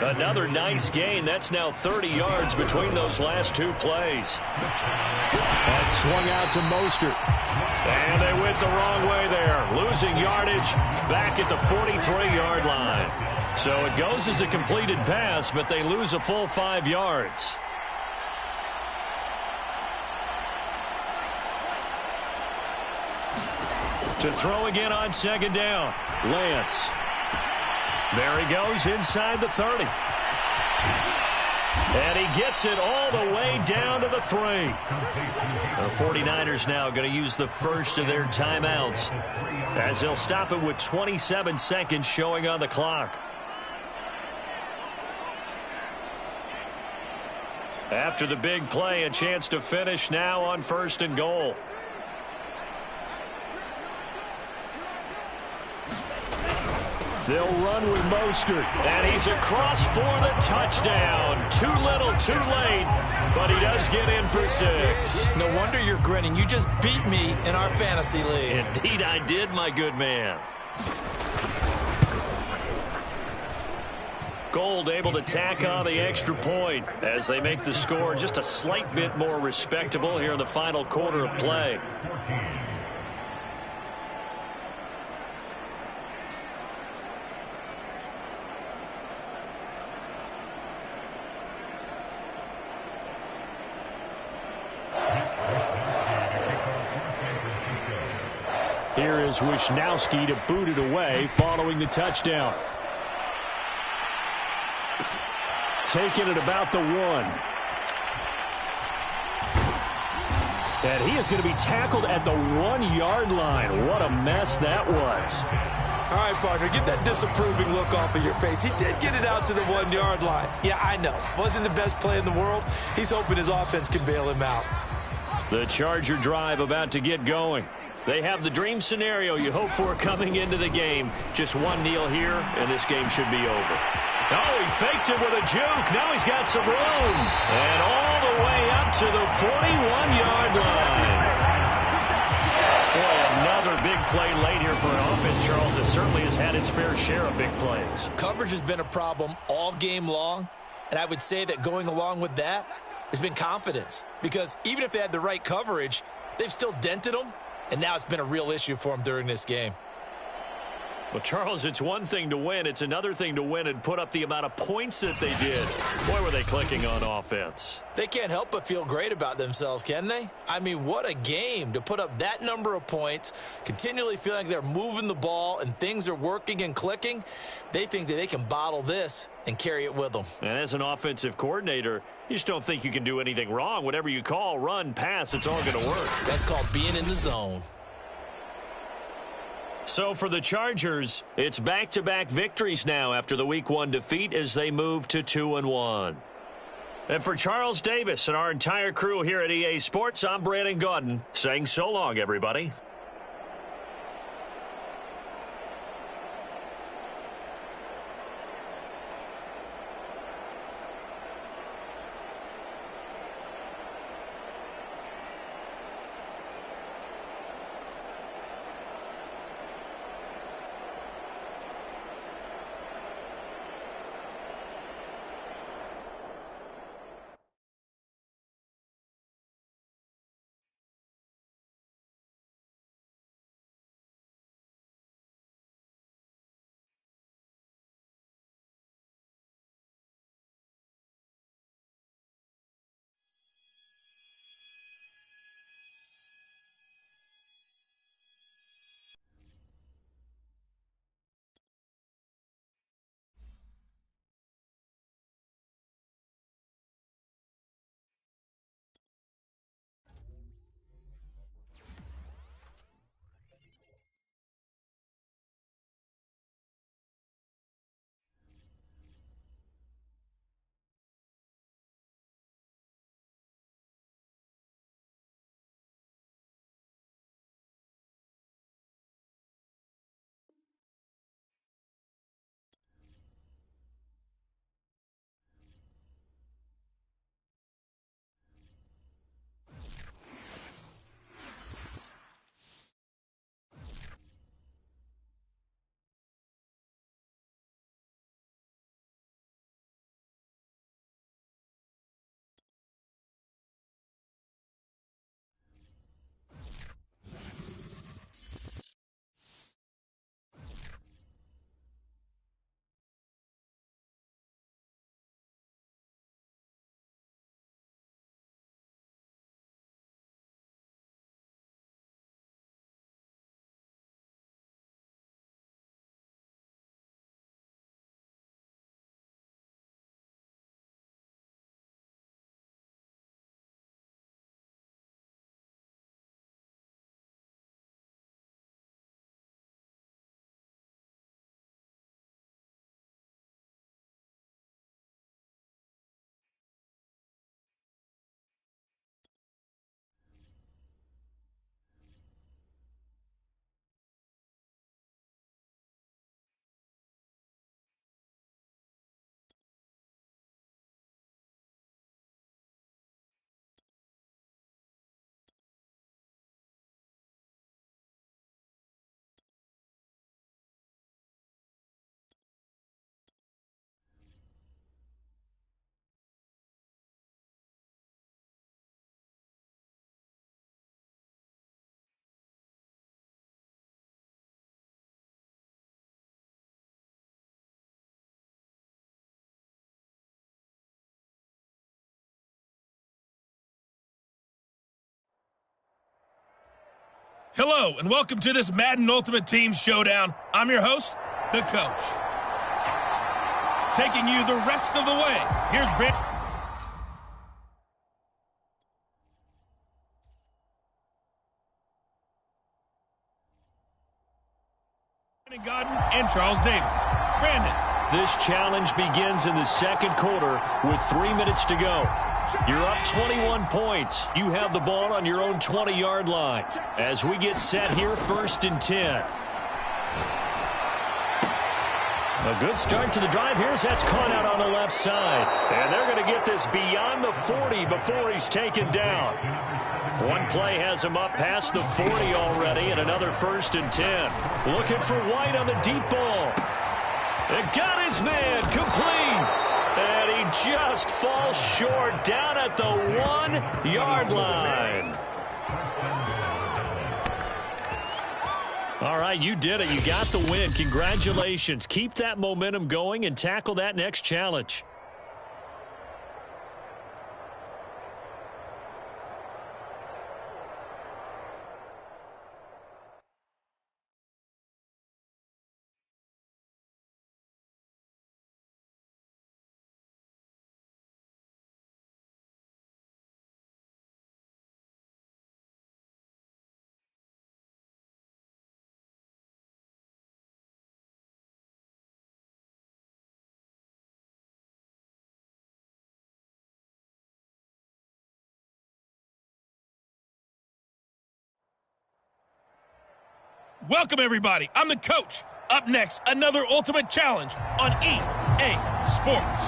Another nice gain. That's now 30 yards between those last 2 plays. That swung out to Mostert. And they went the wrong way there. Losing yardage back at the 43-yard line. So it goes as a completed pass, but they lose a full 5 yards. To throw again on 2nd down. Lance. There he goes inside the 30. And he gets it all the way down to the 3. The 49ers now going to use the first of their timeouts as they'll stop it with 27 seconds showing on the clock. After the big play, a chance to finish now on 1st and goal. They'll run with Mostert, and he's across for the touchdown. Too little, too late, but he does get in for 6. No wonder you're grinning. You just beat me in our fantasy league. Indeed I did, my good man. Gold able to tack on the extra point as they make the score just a slight bit more respectable here in the final quarter of play. Here is Wisnowski to boot it away following the touchdown. taken at about the 1. And he is going to be tackled at the 1-yard line. What a mess that was. All right, partner, get that disapproving look off of your face. He did get it out to the 1-yard line. Yeah, I know. Wasn't the best play in the world. He's hoping his offense can bail him out. The Charger drive about to get going. They have the dream scenario you hope for coming into the game. Just one kneel here, and this game should be over. Oh, he faked it with a juke. Now he's got some room. And all the way up to the 41-yard line. Boy, another big play late here for an offense, Charles, that certainly has had its fair share of big plays. Coverage has been a problem all game long, and I would say that going along with that has been confidence. Because even if they had the right coverage, they've still dented them, and now it's been a real issue for them during this game. Well, Charles, it's one thing to win. It's another thing to win and put up the amount of points that they did. Boy, were they clicking on offense. They can't help but feel great about themselves, can they? I mean, what a game to put up that number of points, continually feeling like they're moving the ball and things are working and clicking. They think that they can bottle this and carry it with them. And as an offensive coordinator, you just don't think you can do anything wrong. Whatever you call, run, pass, it's all going to work. That's called being in the zone. So for the Chargers, it's back-to-back victories now after the Week 1 defeat as they move to 2-1. And for Charles Davis and our entire crew here at EA Sports, I'm Brandon Gaudin saying so long, everybody. Hello, and welcome to this Madden Ultimate Team Showdown. I'm your host, The Coach. taking you the rest of the way. Here's Brandon Godden and Charles Davis. Brandon. This challenge begins in the second quarter with 3 minutes to go. You're up 21 points. You have the ball on your own 20-yard line. As we get set here, 1st and 10. A good start to the drive. Here's that's caught out on the left side. And they're going to get this beyond the 40 before he's taken down. One play has him up past the 40 already, and another 1st and 10. Looking for White on the deep ball. And got his man complete. And he just falls short down at the 1-yard line. All right, you did it. You got the win. Congratulations. Keep that momentum going and tackle that next challenge. Welcome, everybody. I'm the coach. Up next, another Ultimate Challenge on EA Sports.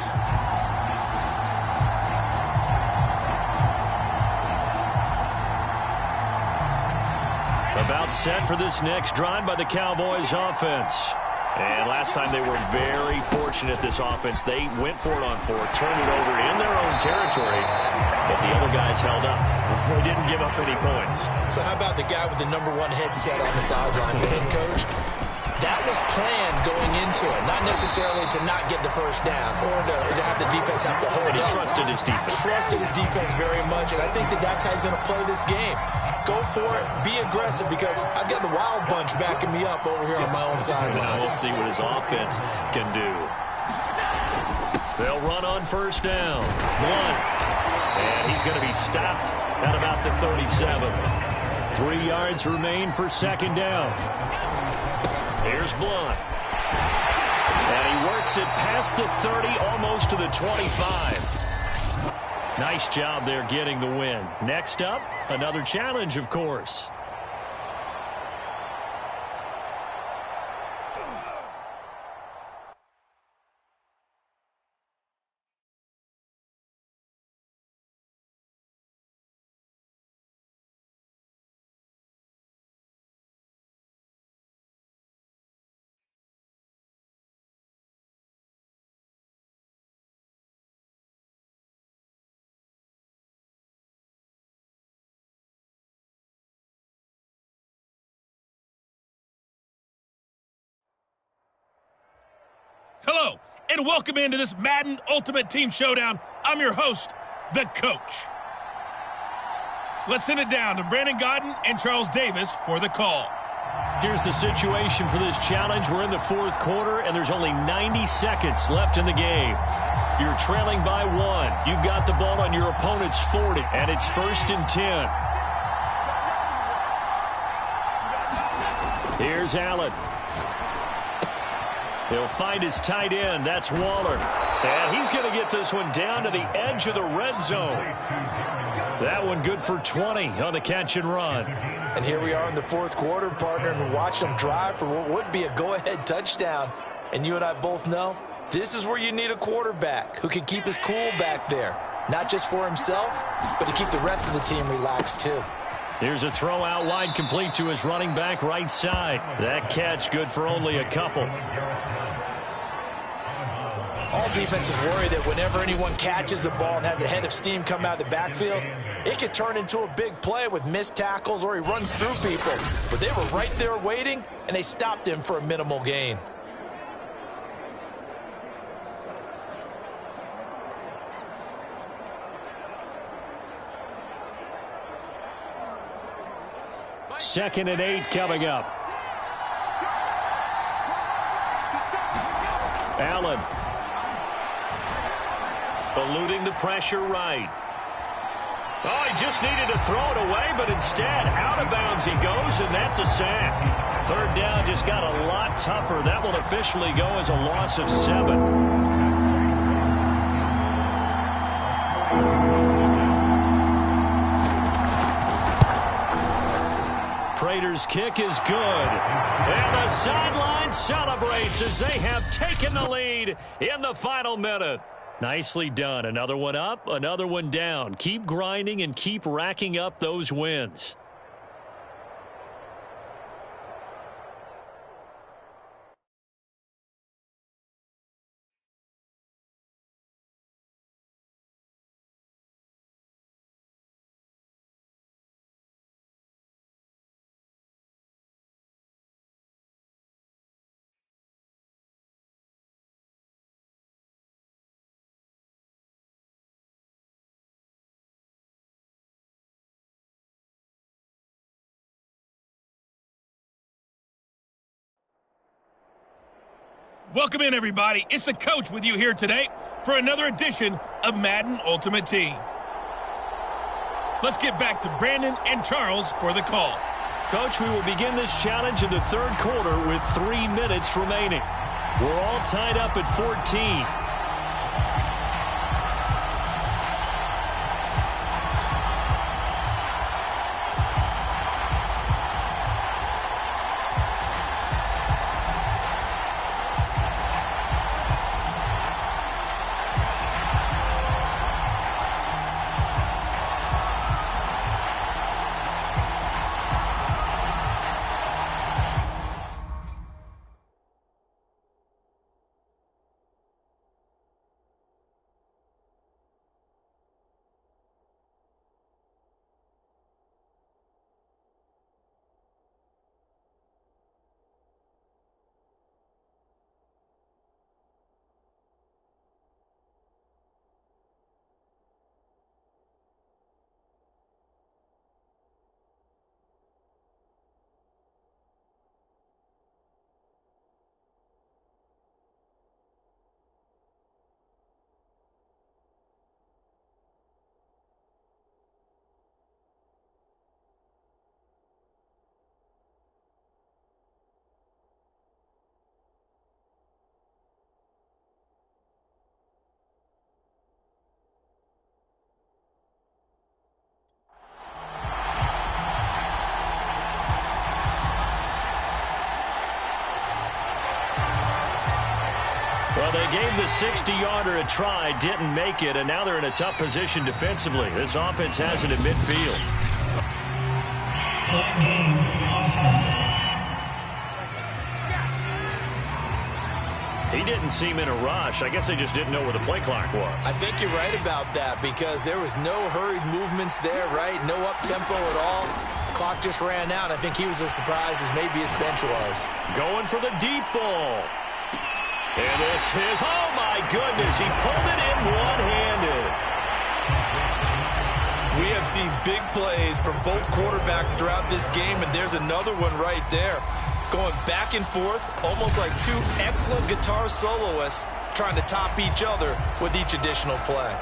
About set for this next drive by the Cowboys offense. And last time they were very fortunate, this offense. They went for it on 4, turned it over in their own territory, but the other guys held up. They didn't give up any points. So how about the guy with the #1 headset on the sidelines, the head coach? That was planned going into it, not necessarily to not get the first down or to have the defense have to hold But he up. trusted his defense. Trusted his defense very much, and I think that's how he's going to play this game. Go for it, be aggressive, because I've got the Wild Bunch backing me up over here on my own sideline. Now we'll see what his offense can do. They'll run on 1st down. Blunt. And he's going to be stopped at about the 37. 3 yards remain for 2nd down. Here's Blunt. And he works it past the 30, almost to the 25. Nice job there getting the win. Next up, another challenge, of course. Hello, and welcome into this Madden Ultimate Team Showdown. I'm your host, the coach. Let's send it down to Brandon Godden and Charles Davis for the call. Here's the situation for this challenge. We're in the 4th quarter, and there's only 90 seconds left in the game. You're trailing by 1. You've got the ball on your opponent's 40, and it's 1st and 10. Here's Allen. He'll find his tight end. That's Waller. And he's going to get this one down to the edge of the red zone. That one good for 20 on the catch and run. And here we are in the 4th quarter, partner, and watch them drive for what would be a go-ahead touchdown. And you and I both know this is where you need a quarterback who can keep his cool back there. Not just for himself, but to keep the rest of the team relaxed too. Here's a throw out wide, complete to his running back right side. That catch good for only a couple. All defenses worry that whenever anyone catches the ball and has a head of steam come out of the backfield, it could turn into a big play with missed tackles or he runs through people. But they were right there waiting, and they stopped him for a minimal gain. Second and 8 coming up. Allen Eluding the pressure right. Oh, he just needed to throw it away, but instead, out of bounds he goes, and that's a sack. Third down just got a lot tougher. That will officially go as a loss of 7. Prater's kick is good. And the sideline celebrates as they have taken the lead in the final minute. Nicely done. Another one up, another one down. Keep grinding and keep racking up those wins. Welcome in, everybody. It's the coach with you here today for another edition of Madden Ultimate Team. Let's get back to Brandon and Charles for the call. Coach, we will begin this challenge in the third quarter with 3 minutes remaining. We're all tied up at 14. Well, they gave the 60-yarder a try, didn't make it, and now they're in a tough position defensively. This offense has it at midfield. He didn't seem in a rush. I guess they just didn't know where the play clock was. I think you're right about that because there was no hurried movements there, right? No up-tempo at all. Clock just ran out. I think he was as surprised as maybe his bench was. Going for the deep ball. And this is, oh my goodness, he pulled it in one-handed. We have seen big plays from both quarterbacks throughout this game, and there's another one right there. Going back and forth, almost like two excellent guitar soloists trying to top each other with each additional play.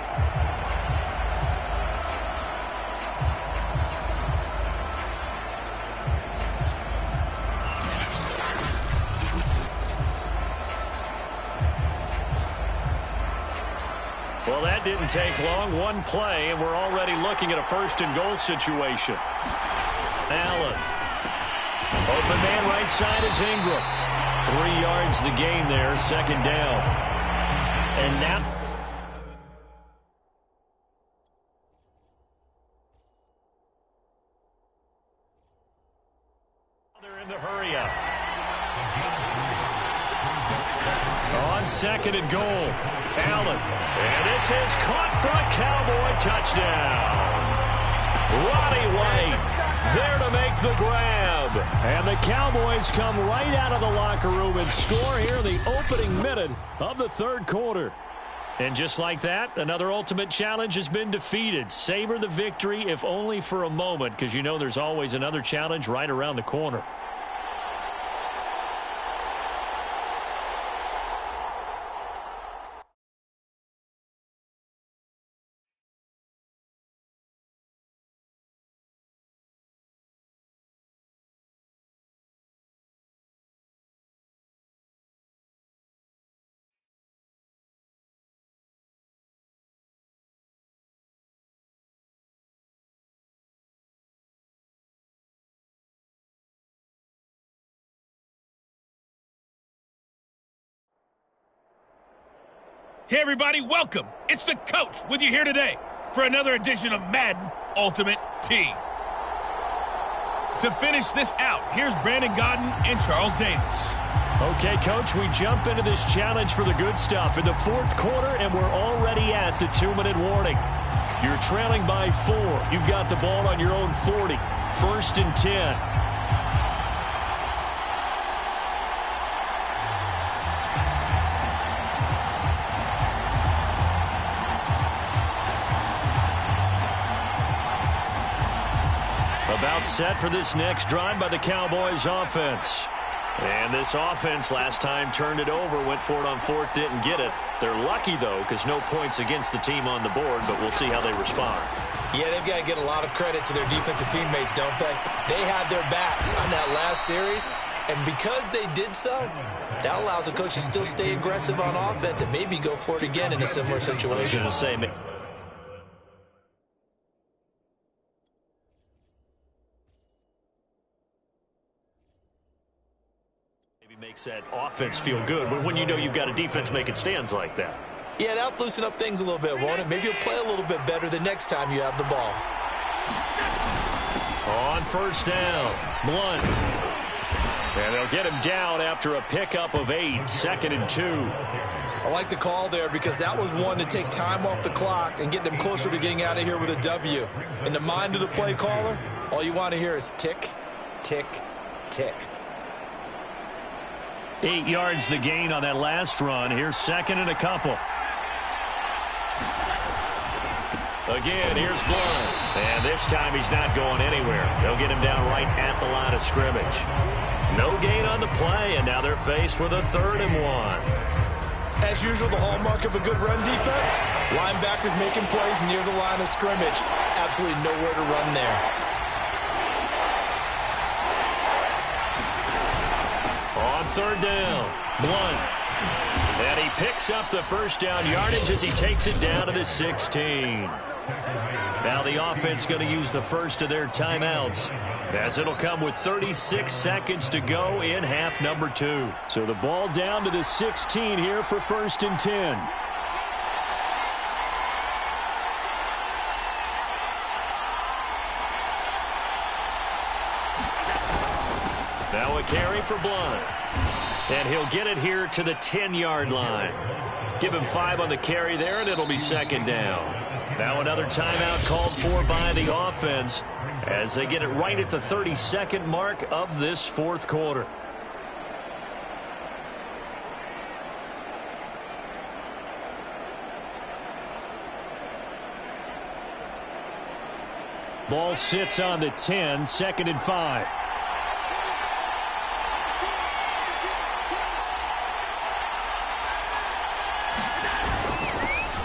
Well, that didn't take long. One play, and we're already looking at a first-and-goal situation. Allen. Open man right side is Ingram. 3 yards the gain there, second down. And now they're in the hurry up. On second and goal, Allen. And this is caught for a Cowboy touchdown. Roddy White there to make the grab. And the Cowboys come right out of the locker room and score here in the opening minute of the third quarter. And just like that, another ultimate challenge has been defeated. Savor the victory, if only for a moment, because you know there's always another challenge right around the corner. Hey, everybody, welcome. It's the Coach with you here today for another edition of Madden Ultimate Team. To finish this out, here's Brandon Gaudin and Charles Davis. Okay, Coach, we jump into this challenge for the good stuff in the fourth quarter, and we're already at the 2-minute warning. You're trailing by 4. You've got the ball on your own 40. 1st and 10. About set for this next drive by the Cowboys offense. And this offense last time turned it over, went for it on 4th, didn't get it. They're lucky, though, because no points against the team on the board, but we'll see how they respond. Yeah, they've got to get a lot of credit to their defensive teammates, don't they? They had their backs on that last series, and because they did so, that allows the coach to still stay aggressive on offense and maybe go for it again in a similar situation. I was going to say, makes that offense feel good, but when you know you've got a defense making stands like that. Yeah, that'll loosen up things a little bit, won't it? Maybe you'll play a little bit better the next time you have the ball. On 1st down, Blunt. And they'll get him down after a pickup of 8, 2nd and 2. I like the call there because that was one to take time off the clock and get them closer to getting out of here with a W. In the mind of the play caller, all you want to hear is tick, tick, tick. 8 yards the gain on that last run. Here's 2nd and a couple. Again, here's Blunt. And this time he's not going anywhere. They'll get him down right at the line of scrimmage. No gain on the play, and now they're faced with a 3rd and 1. As usual, the hallmark of a good run defense, linebackers making plays near the line of scrimmage. Absolutely nowhere to run there. On 3rd down, Blunt. And he picks up the 1st down yardage as he takes it down to the 16. Now the offense going to use the first of their timeouts, as it'll come with 36 seconds to go in half number 2. So the ball down to the 16 here for 1st and 10. Now a carry for Blunt. And he'll get it here to the 10-yard line. Give him 5 on the carry there, and it'll be 2nd down. Now another timeout called for by the offense as they get it right at the 32nd mark of this fourth quarter. Ball sits on the 10, 2nd and 5.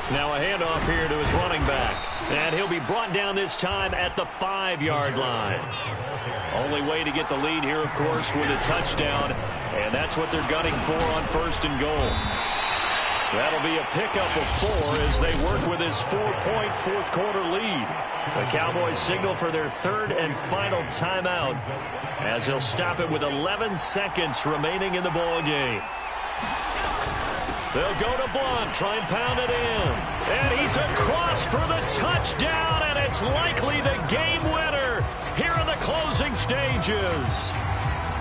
Now a handoff here to his running back. And he'll be brought down this time at the 5-yard line. Only way to get the lead here, of course, with a touchdown. And that's what they're gunning for on 1st and goal. That'll be a pickup of 4 as they work with his 4-point fourth quarter lead. The Cowboys signal for their 3rd and final timeout as he'll stop it with 11 seconds remaining in the ball game. They'll go to Blunt, try and pound it in. And he's across for the touchdown, and it's likely the game winner here in the closing stages.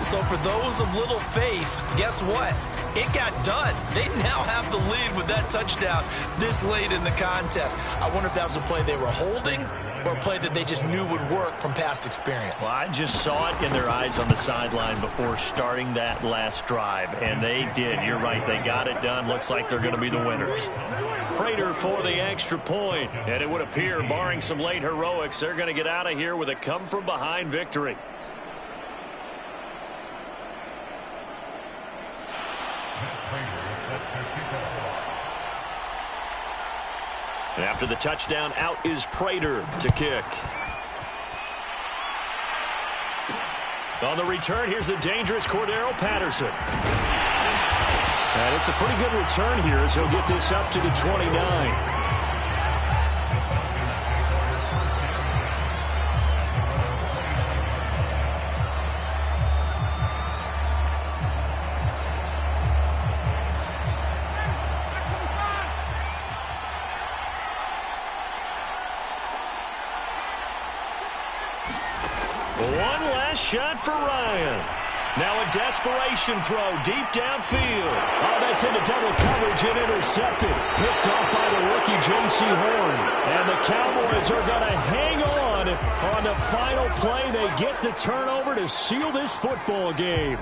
So for those of little faith, guess what? It got done. They now have the lead with that touchdown this late in the contest. I wonder if that was a play they were holding or a play that they just knew would work from past experience. Well, I just saw it in their eyes on the sideline before starting that last drive, and they did. You're right. They got it done. Looks like they're going to be the winners. Prater for the extra point, and it would appear, barring some late heroics, they're going to get out of here with a come-from-behind victory. And after the touchdown, out is Prater to kick. On the return, here's the dangerous Cordero Patterson. And it's a pretty good return here as he'll get this up to the 29. One last shot for Ryan. Now a desperation throw deep downfield. Oh, that's into double coverage and intercepted. Picked off by the rookie J.C. Horn. And the Cowboys are going to hang on the final play. They get the turnover to seal this football game.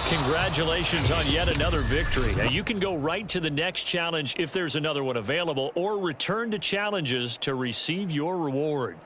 Congratulations on yet another victory. Now you can go right to the next challenge if there's another one available, or return to challenges to receive your reward.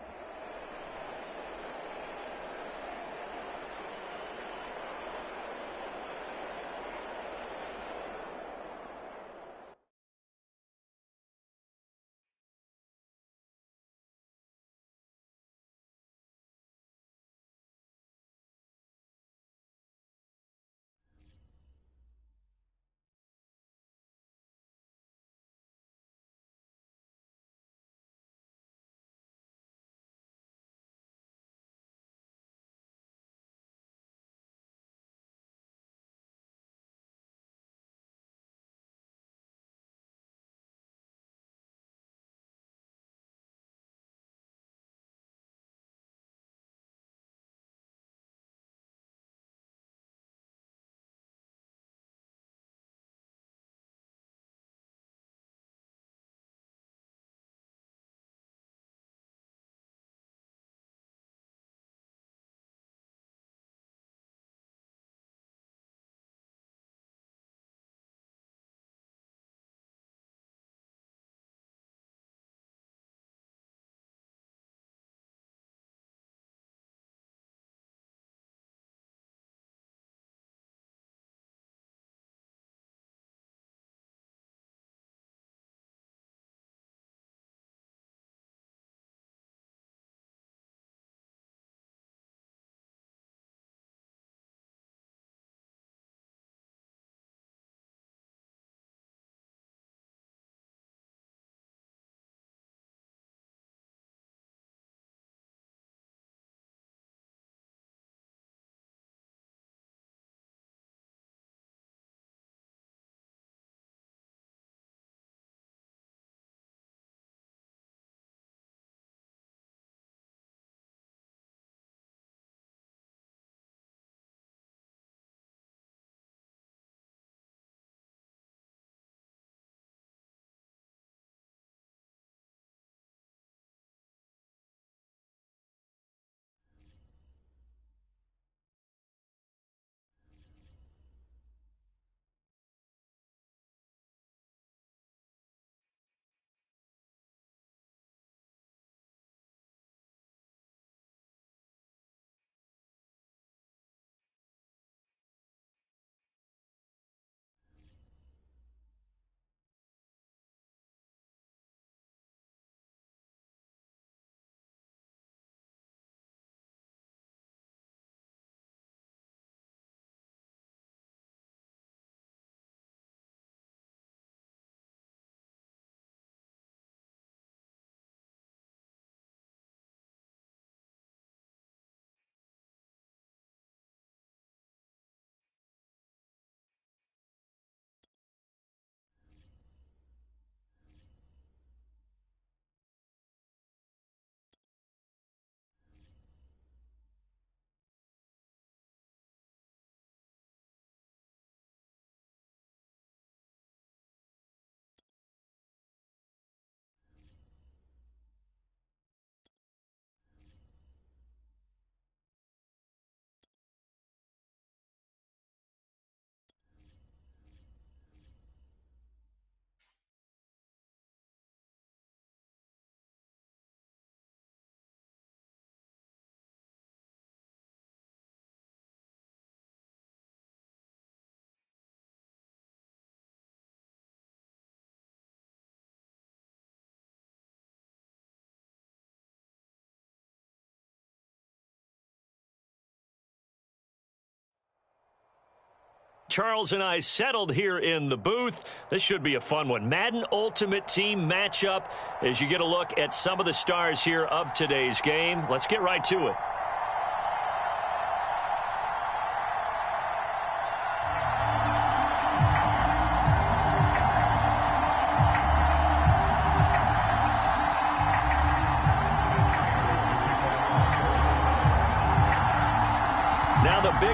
Charles and I settled here in the booth. This should be a fun one. Madden Ultimate Team matchup as you get a look at some of the stars here of today's game. Let's get right to it.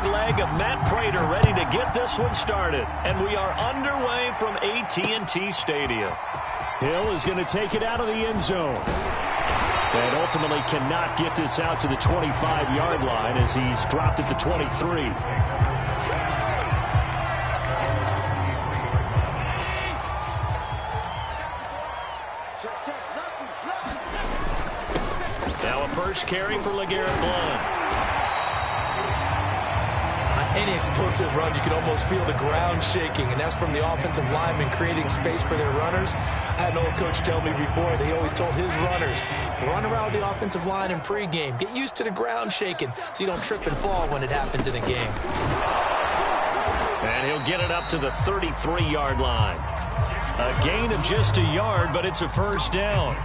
leg of Matt Prater ready to get this one started. And we are underway from AT&T Stadium. Hill is going to take it out of the end zone. And ultimately cannot get this out to the 25-yard line as he's dropped at the 23. Now a first carry for LeGarrette Blount. Any explosive run, you can almost feel the ground shaking, and that's from the offensive linemen creating space for their runners. I had an old coach tell me before, they always told his runners, run around the offensive line in pregame. Get used to the ground shaking so you don't trip and fall when it happens in a game. And he'll get it up to the 33-yard line. A gain of just a yard, but it's a first down.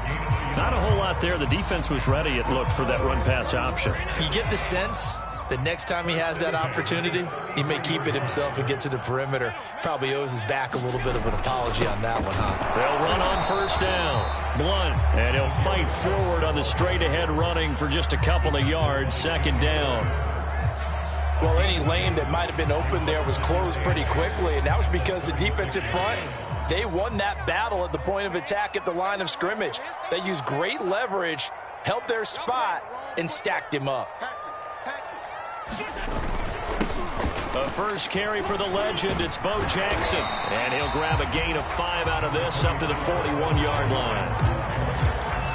Not a whole lot there. The defense was ready, it looked, for that run-pass option. You get the sense the next time he has that opportunity, he may keep it himself and get to the perimeter. Probably owes his back a little bit of an apology on that one, huh? They'll run on first down. Blount, and he'll fight forward on the straight-ahead running for just a couple of yards. Second down. Well, any lane that might have been open there was closed pretty quickly, and that was because the defensive front, they won that battle at the point of attack at the line of scrimmage. They used great leverage, held their spot, and stacked him up. A first carry for the legend. It's Bo Jackson. And he'll grab a gain of 5 out of this up to the 41-yard line.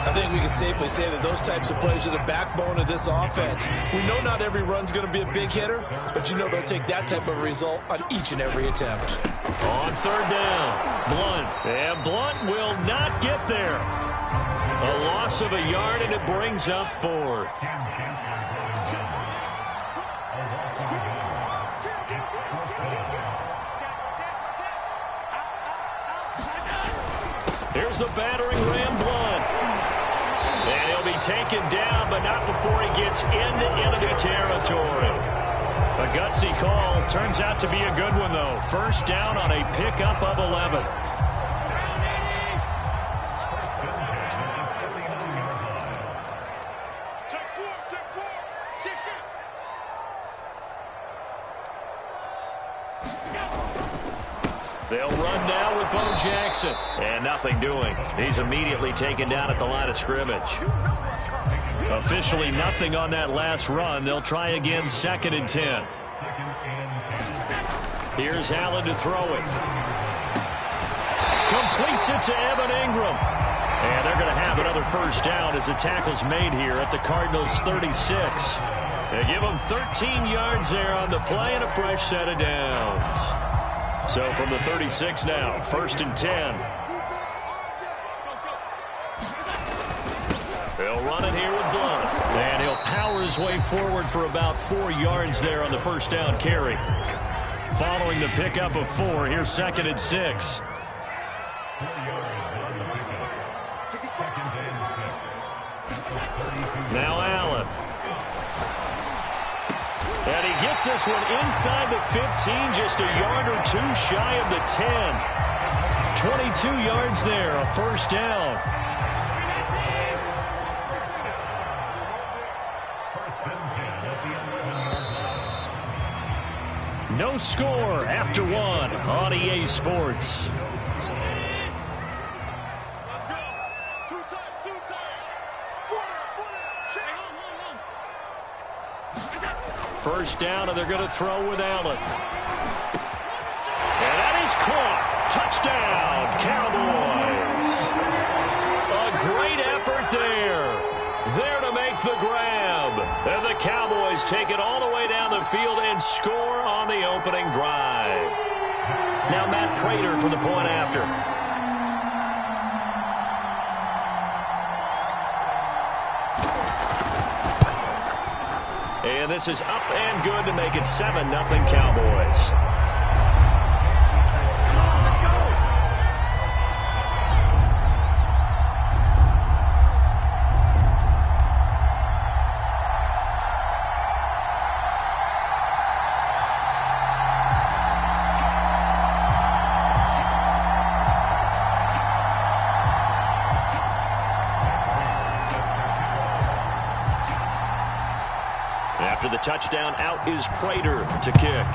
I think we can safely say that those types of plays are the backbone of this offense. We know not every run's going to be a big hitter, but you know they'll take that type of result on each and every attempt. On third down, Blount. And Blount will not get there. A loss of a yard, and it brings up fourth. Here's the battering ram, Blount. And he'll be taken down, but not before he gets into enemy territory. A gutsy call. Turns out to be a good one, though. First down on a pickup of 11. They'll run now with Bo Jackson. And nothing doing. He's immediately taken down at the line of scrimmage. Officially nothing on that last run. They'll try again, 2nd and 10. Here's Allen to throw it. Completes it to Evan Ingram. And they're going to have another first down as the tackle's made here at the Cardinals' 36. They give them 13 yards there on the play and a fresh set of downs. So from the 36 now, 1st and 10. They'll run it here with Blount. And he'll power his way forward for about 4 yards there on the first down carry. Following the pickup of 4, here's 2nd and 6. Now Allen. And he gets this one inside the 15, just a yard or 2 shy of the 10. 22 yards there, a first down. No score after 1 on EA Sports. First down, and they're going to throw with Allen. And that is caught. Touchdown, Cowboys. A great effort there. There to make the grab. And the Cowboys take it all the way down the field and score on the opening drive. Now Matt Prater for the point after. And this is up and good to make it 7-0 Cowboys. After the touchdown, out is Prater to kick.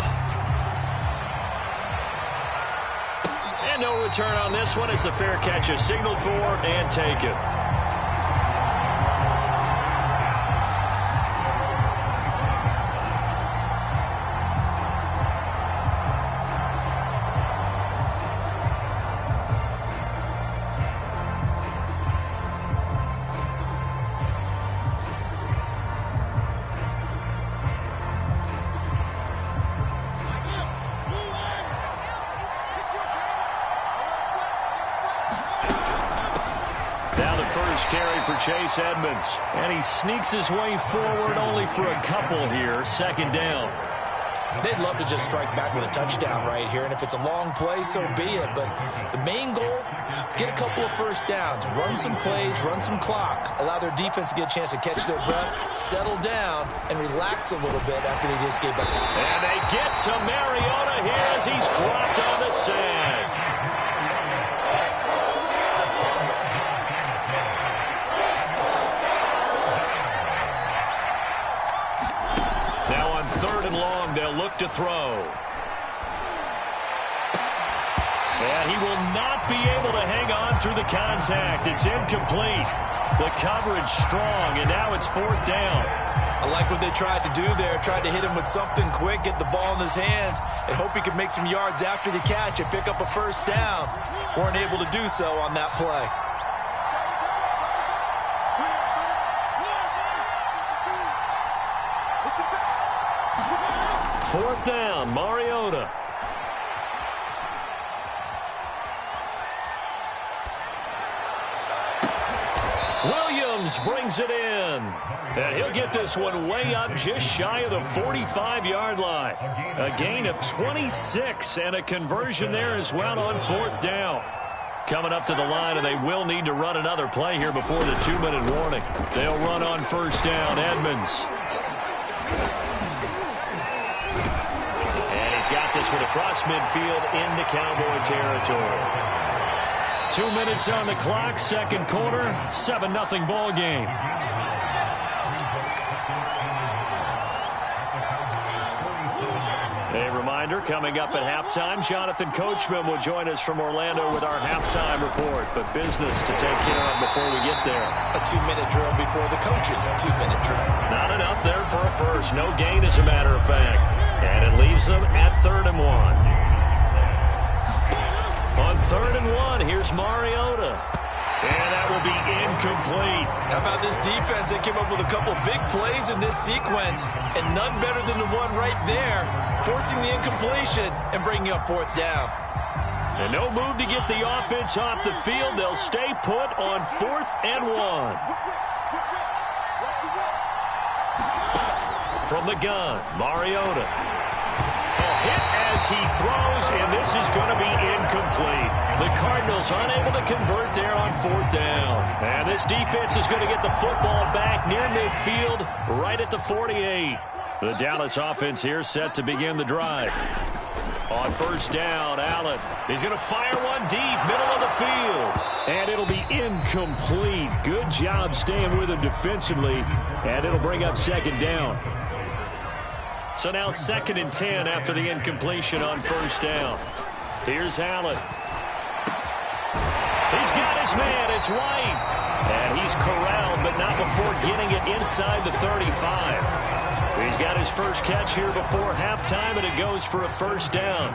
And no return on this one as the fair catch is signaled for and taken. Carry for Chase Edmonds. And he sneaks his way forward only for a couple here. Second down. They'd love to just strike back with a touchdown right here. And if it's a long play, so be it. But the main goal, get a couple of first downs. Run some plays, run some clock. Allow their defense to get a chance to catch their breath, settle down, and relax a little bit after they just gave up. And they get to Mariota here as he's dropped on the sag. Third and long, they'll look to throw. And he will not be able to hang on through the contact. It's incomplete. The coverage strong, and now it's fourth down. I like what they tried to do there. Tried to hit him with something quick, get the ball in his hands, and hope he could make some yards after the catch and pick up a first down. Weren't able to do so on that play. Fourth down, Mariota. Williams brings it in. And he'll get this one way up just shy of the 45-yard line. A gain of 26 and a conversion there as well on fourth down. Coming up to the line, and they will need to run another play here before the 2-minute warning. They'll run on first down, Edmonds. Got this one across midfield into Cowboy territory. 2 minutes on the clock, second quarter, 7-0 ball game. A reminder, coming up at halftime, Jonathan Coachman will join us from Orlando with our halftime report. But business to take care of before we get there. A 2-minute drill before the coaches' 2-minute drill. Not enough there for a first. No gain, as a matter of fact. And it leaves them at 3rd and 1. On 3rd and 1, here's Mariota. And that will be incomplete. How about this defense? They came up with a couple big plays in this sequence, and none better than the one right there, forcing the incompletion and bringing up fourth down. And no move to get the offense off the field. They'll stay put on 4th and 1. From the gun, Mariota. A hit as he throws, and this is going to be incomplete. The Cardinals unable to convert there on fourth down. And this defense is going to get the football back near midfield, right at the 48. The Dallas offense here set to begin the drive. On first down, Allen. He's going to fire one deep, middle of the field. And it'll be incomplete. Good job staying with him defensively. And it'll bring up second down. So now 2nd and 10 after the incompletion on first down. Here's Allen. He's got his man. It's White. And he's corralled, but not before getting it inside the 35. He's got his first catch here before halftime, and it goes for a first down.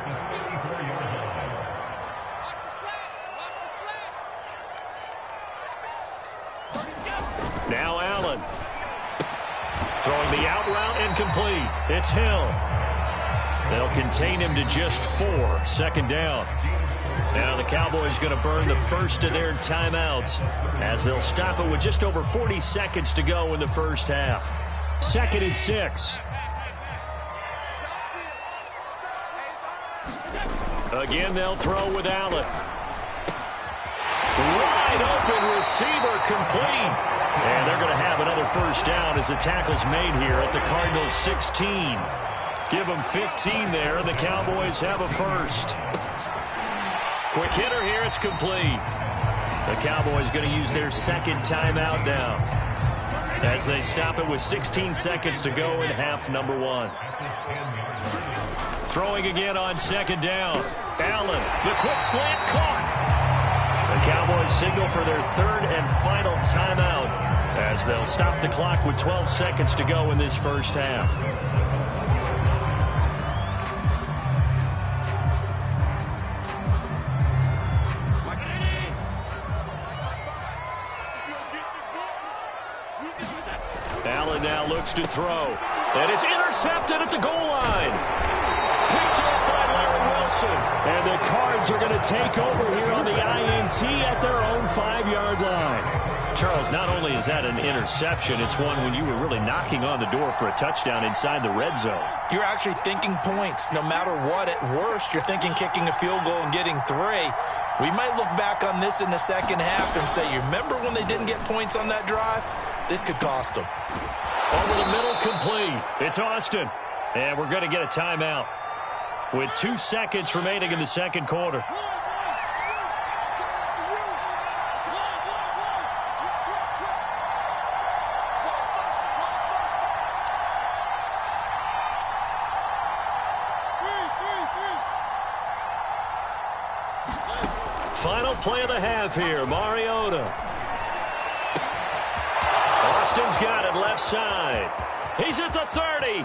Now Allen. Throwing the out route incomplete. It's Hill. They'll contain him to just 4. 2nd down. Now the Cowboys going to burn the first of their timeouts as they'll stop it with just over 40 seconds to go in the first half. 2nd and 6. Again, they'll throw with Allen. Wide open receiver complete. And they're going to have another first down as the tackle's made here at the Cardinals' 16. Give them 15 there, and the Cowboys have a first. Quick hitter here, it's complete. The Cowboys going to use their 2nd timeout now. as they stop it with 16 seconds to go in half number one. Throwing again on second down. Allen, the quick slant caught. The Cowboys signal for their third and final timeout as they'll stop the clock with 12 seconds to go in this first half. Allen now looks to throw, and it's intercepted at the goal line. Picked off by Larry Wilson, and the Cards are going to take over here on the INT at their own 5-yard line. Charles, not only is that an interception, it's one when you were really knocking on the door for a touchdown inside the red zone. You're actually thinking points. No matter what, at worst, you're thinking kicking a field goal and getting 3. We might look back on this in the second half and say, you remember when they didn't get points on that drive? This could cost them. Over the middle, complete. It's Austin. And we're going to get a timeout with 2 seconds remaining in the second quarter. Final play of the half here, Mariota. Austin's got it left side. He's at the 30,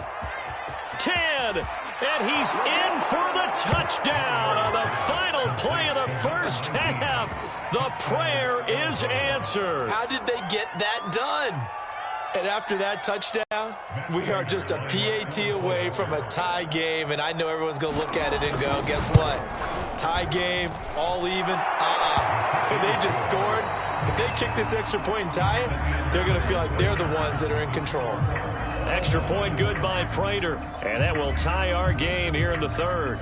10, and he's in for the touchdown on the final play of the first half. The prayer is answered. How did they get that done? And after that touchdown, we are just a PAT away from a tie game, and I know everyone's going to look at it and go, guess what? Tie game, all even, They just scored. If they kick this extra point and tie it, they're going to feel like they're the ones that are in control. Extra point good by Prater, and that will tie our game here in the third.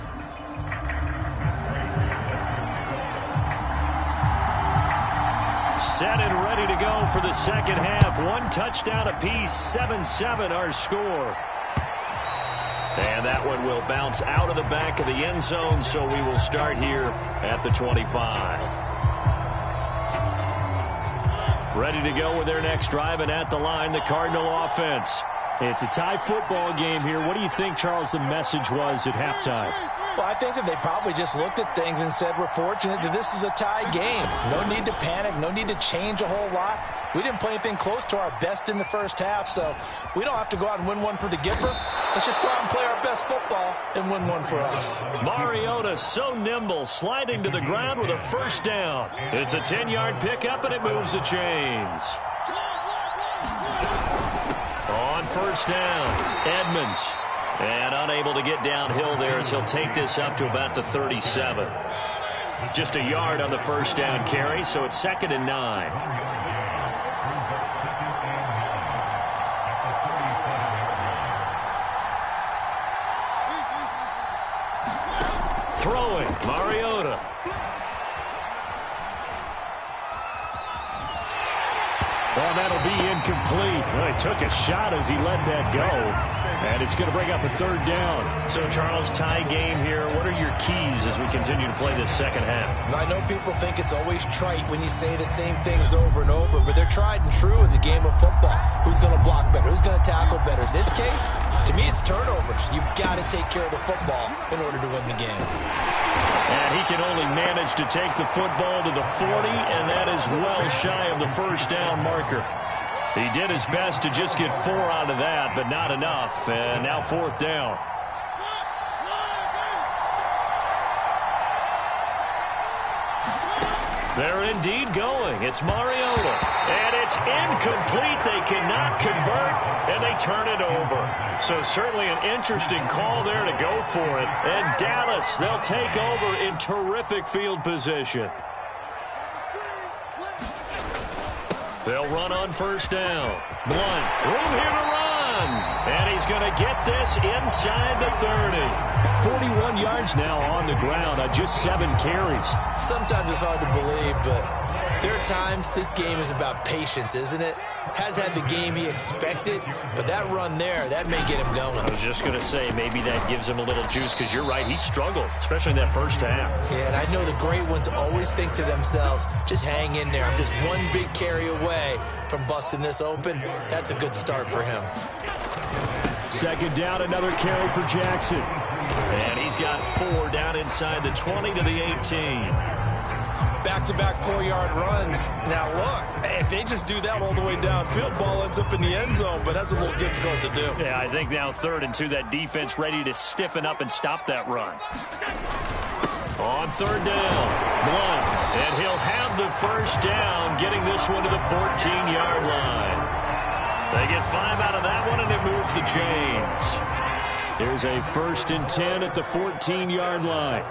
Set and ready to go for the second half. 1 touchdown apiece, 7-7 our score. And that one will bounce out of the back of the end zone, so we will start here at the 25. Ready to go with their next drive, and at the line, the Cardinal offense. It's a tie football game here. What do you think, Charles, the message was at halftime? Well, I think that they probably just looked at things and said, we're fortunate that this is a tie game. No need to panic, no need to change a whole lot. We didn't play anything close to our best in the first half, so we don't have to go out and win one for the Gipper. Let's just go out and play our best football and win one for us. Mariota so nimble, sliding to the ground with a first down. It's a 10-yard pickup, and it moves the chains. On first down, Edmonds. And unable to get downhill there as he'll take this up to about the 37. Just a yard on the first down carry, so it's 2nd and 9. Throwing, Mariota. Well, that'll be incomplete. Well, he took a shot as he let that go. And it's going to bring up a 3rd down. So, Charles, tie game here. What are your keys as we continue to play this second half? I know people think it's always trite when you say the same things over and over, but they're tried and true in the game of football. Who's going to block better? Who's going to tackle better? In this case, to me, it's turnovers. You've got to take care of the football in order to win the game. And he can only manage to take the football to the 40, and that is well shy of the first down marker. He did his best to just get 4 out of that, but not enough. And now 4th down. They're indeed going. It's Mariota. And it's incomplete. They cannot convert, and they turn it over. So certainly an interesting call there to go for it. And Dallas, they'll take over in terrific field position. They'll run on first down. Blunt, room here to run. And he's going to get this inside the 30. 41 yards now on the ground on just 7 carries. Sometimes it's hard to believe, but there are times, this game is about patience, isn't it? Has had the game he expected, but that run there, that may get him going. I was just going to say, maybe that gives him a little juice, because you're right, he struggled, especially in that first half. Yeah, and I know the great ones always think to themselves, just hang in there. I'm just one big carry away from busting this open. That's a good start for him. Second down, another carry for Jackson. And he's got 4 down inside the 20 to the 18. Back-to-back 4-yard runs. Now, look, if they just do that all the way downfield, ball ends up in the end zone, but that's a little difficult to do. Yeah, I think now 3rd and 2, that defense ready to stiffen up and stop that run. On 3rd down, Blunt, and he'll have the first down, getting this one to the 14-yard line. They get 5 out of that one, and it moves the chains. Here's a 1st and 10 at the 14-yard line.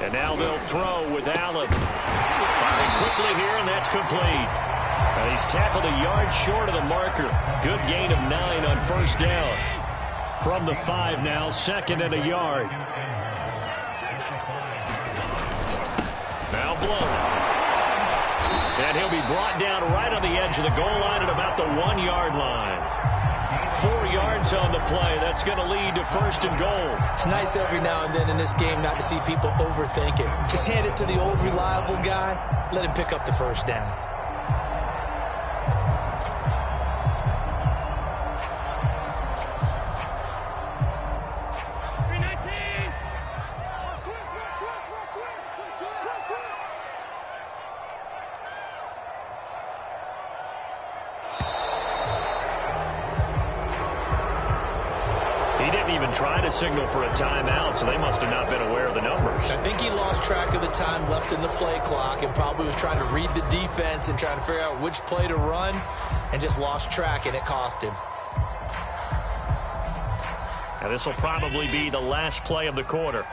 And now they'll throw with Allen. Firing quickly here, and that's complete. And he's tackled a yard short of the marker. Good gain of 9 on 1st down. From the 5 now, 2nd and a yard. Now Blunt. And he'll be brought down right on the edge of the goal line at about the 1-yard line. 4 yards on the play. That's going to lead to 1st and goal. It's nice every now and then in this game not to see people overthink it. Just hand it to the old reliable guy. Let him pick up the 1st down. Try to signal for a timeout, so they must have not been aware of the numbers. I think he lost track of the time left in the play clock and probably was trying to read the defense and trying to figure out which play to run and just lost track, and it cost him. And this will probably be the last play of the quarter.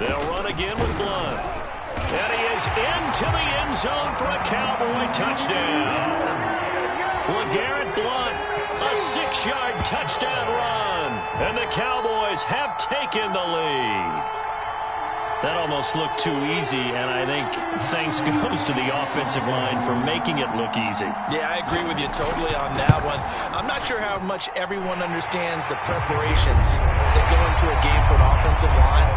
They'll run again with Blunt. And he is into the end zone for a Cowboy touchdown. LeGarrette Blunt, a 6-yard touchdown run, and the Cowboys have taken the lead. That almost looked too easy, and I think thanks goes to the offensive line for making it look easy. Yeah, I agree with you totally on that one. I'm not sure how much everyone understands the preparations that go into a game for an offensive line,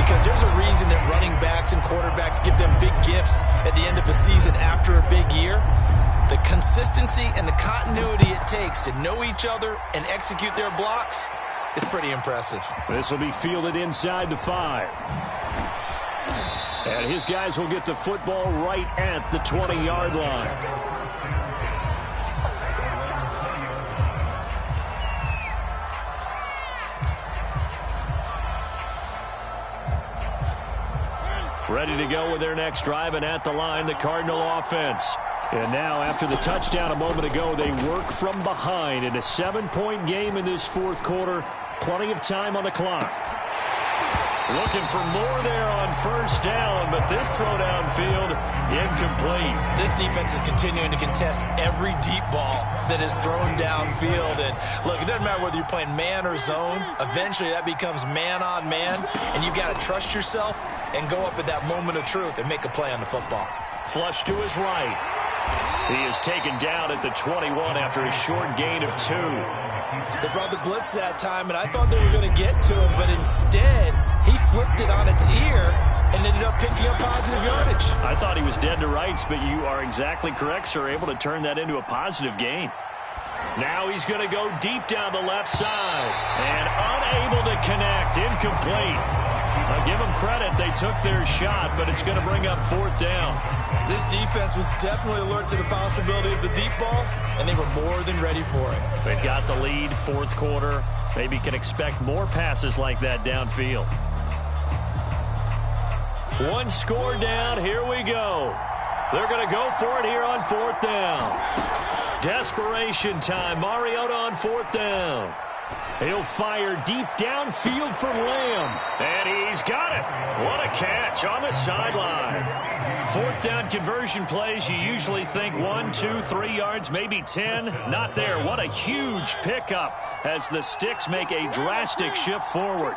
because there's a reason that running backs and quarterbacks give them big gifts at the end of the season after a big year. The consistency and the continuity it takes to know each other and execute their blocks is pretty impressive. This will be fielded inside the 5. And his guys will get the football right at the 20-yard line. Ready to go with their next drive, and at the line, the Cardinal offense. And now, after the touchdown a moment ago, they work from behind in a 7-point game in this 4th quarter. Plenty of time on the clock. Looking for more there on 1st down, but this throw downfield, incomplete. This defense is continuing to contest every deep ball that is thrown downfield. And look, it doesn't matter whether you're playing man or zone. Eventually, that becomes man on man, and you've got to trust yourself and go up at that moment of truth and make a play on the football. Flush to his right. He is taken down at the 21 after a short gain of 2. They brought the blitz that time, and I thought they were going to get to him, but instead, he flipped it on its ear and ended up picking up positive yardage. I thought he was dead to rights, but you are exactly correct, sir, able to turn that into a positive gain. Now he's going to go deep down the left side and unable to connect, incomplete. I'll give them credit. They took their shot, but it's going to bring up 4th down. This defense was definitely alert to the possibility of the deep ball, and they were more than ready for it. They've got the lead, 4th quarter. Maybe can expect more passes like that downfield. 1 score down. Here we go. They're going to go for it here on 4th down. Desperation time. Mariota on 4th down. He'll fire deep downfield for Lamb. And he's got it. What a catch on the sideline. Fourth down conversion plays, you usually think 1, 2, 3 yards, maybe 10. Not there. What a huge pickup as the Sticks make a drastic shift forward.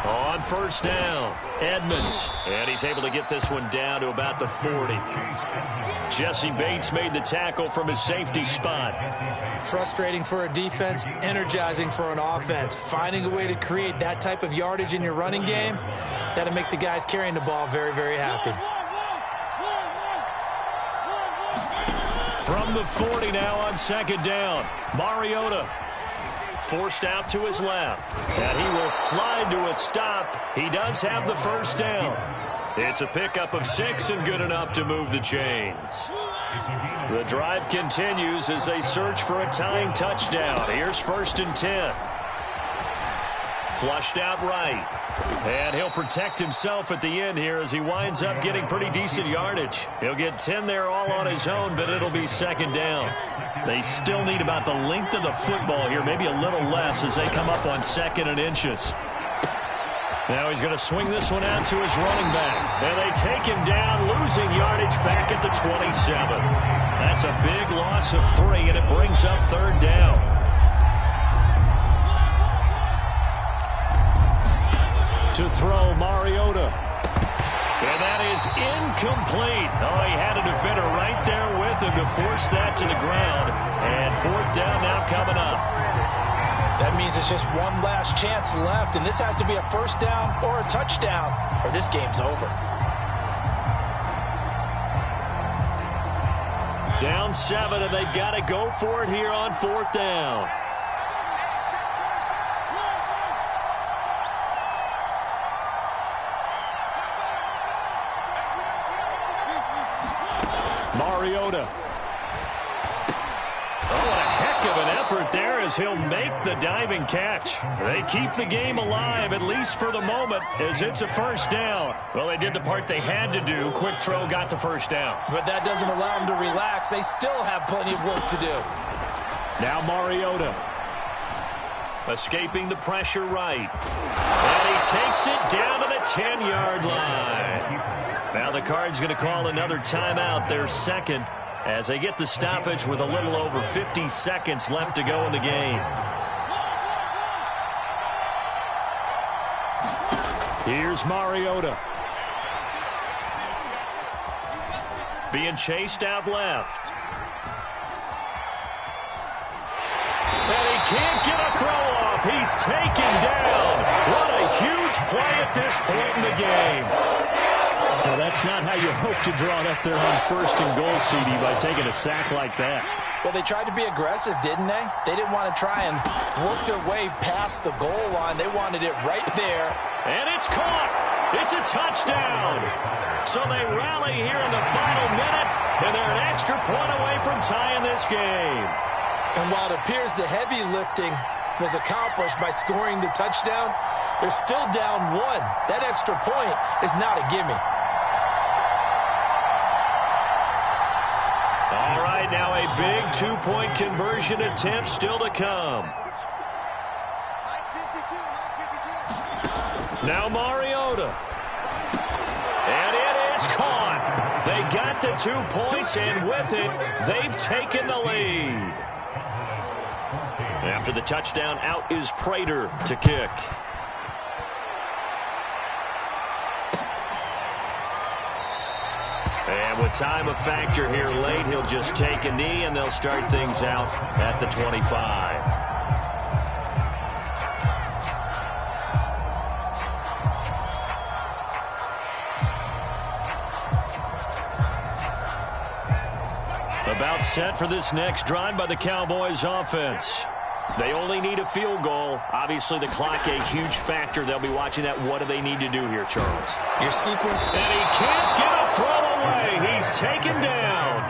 On first down, Edmonds. And he's able to get this one down to about the 40. Jesse Bates made the tackle from his safety spot. Frustrating for a defense, energizing for an offense. Finding a way to create that type of yardage in your running game, that'll make the guys carrying the ball very, very happy. From the 40 now on second down, Mariota forced out to his left. And he will slide to a stop. He does have the first down. It's a pickup of 6 and good enough to move the chains. The drive continues as they search for a tying touchdown. Here's 1st and 10. Flushed out right. And he'll protect himself at the end here as he winds up getting pretty decent yardage. He'll get 10 there all on his own, but it'll be second down. They still need about the length of the football here, maybe a little less as they come up on 2nd and inches. Now he's going to swing this one out to his running back. And they take him down, losing yardage back at the 27. That's a big loss of 3, and it brings up 3rd down. To throw, Mariota. And that is incomplete. Oh, he had a defender right there with him to force that to the ground. And 4th down now coming up. That means it's just one last chance left, and this has to be a first down or a touchdown, or this game's over. Down 7, and they've got to go for it here on 4th down. Mariota. Oh, what a heck of an effort there as he'll make the diving catch. They keep the game alive, at least for the moment, as it's a first down. Well, they did the part they had to do. Quick throw got the first down. But that doesn't allow them to relax. They still have plenty of work to do. Now Mariota. Escaping the pressure right. And he takes it down to the 10-yard line. Now the Cards going to call another timeout, their second, as they get the stoppage with a little over 50 seconds left to go in the game. Here's Mariota. Being chased out left. And he can't get a throw off. He's taken down. What a huge play at this point in the game. Well, that's not how you hope to draw it up there on 1st and goal, CD, by taking a sack like that. Well, they tried to be aggressive, didn't they? They didn't want to try and work their way past the goal line. They wanted it right there. And it's caught. It's a touchdown. So they rally here in the final minute, and they're an extra point away from tying this game. And while it appears the heavy lifting was accomplished by scoring the touchdown, they're still down 1. That extra point is not a gimme. All right, now a big 2-point conversion attempt still to come. Now Mariota. And it is caught. They got the 2 points, and with it, they've taken the lead. After the touchdown, out is Prater to kick. And with time a factor here late, he'll just take a knee, and they'll start things out at the 25. About set for this next drive by the Cowboys offense. They only need a field goal. Obviously, the clock a huge factor. They'll be watching that. What do they need to do here, Charles? Your sequence. And he can't get a throw away. He's taken down.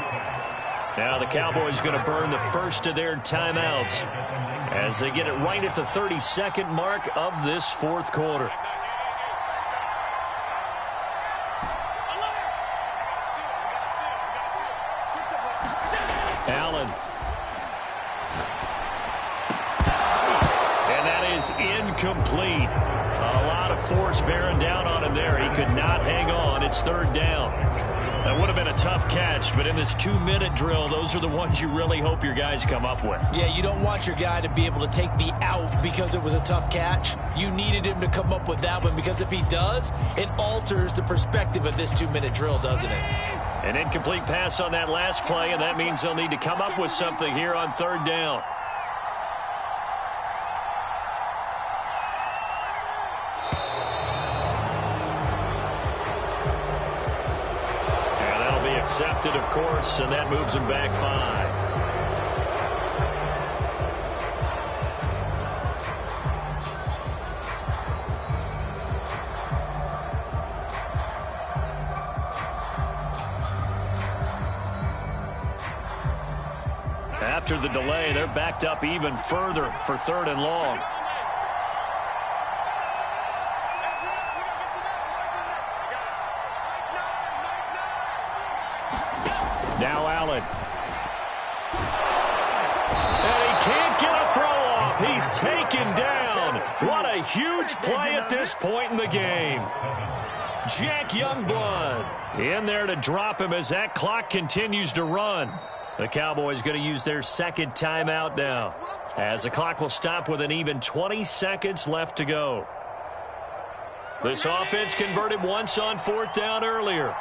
Now the Cowboys going to burn the first of their timeouts as they get it right at the 32nd mark of this 4th quarter. Allen. is incomplete. A lot of force bearing down on him there. He could not hang on. It's third down. That would have been a tough catch, but in this 2-minute drill, those are the ones you really hope your guys come up with. Yeah, you don't want your guy to be able to take the out because it was a tough catch. You needed him to come up with that one, because if he does, it alters the perspective of this 2-minute drill, doesn't it? An incomplete pass on that last play, and that means they'll need to come up with something here on third down. Accepted, of course, and that moves him back 5. After the delay, they're backed up even further for third and long. Now Allen. And he can't get a throw off. He's taken down. What a huge play at this point in the game. Jack Youngblood in there to drop him as that clock continues to run. The Cowboys going to use their second timeout now, as the clock will stop with an even 20 seconds left to go. This offense converted once on fourth down earlier.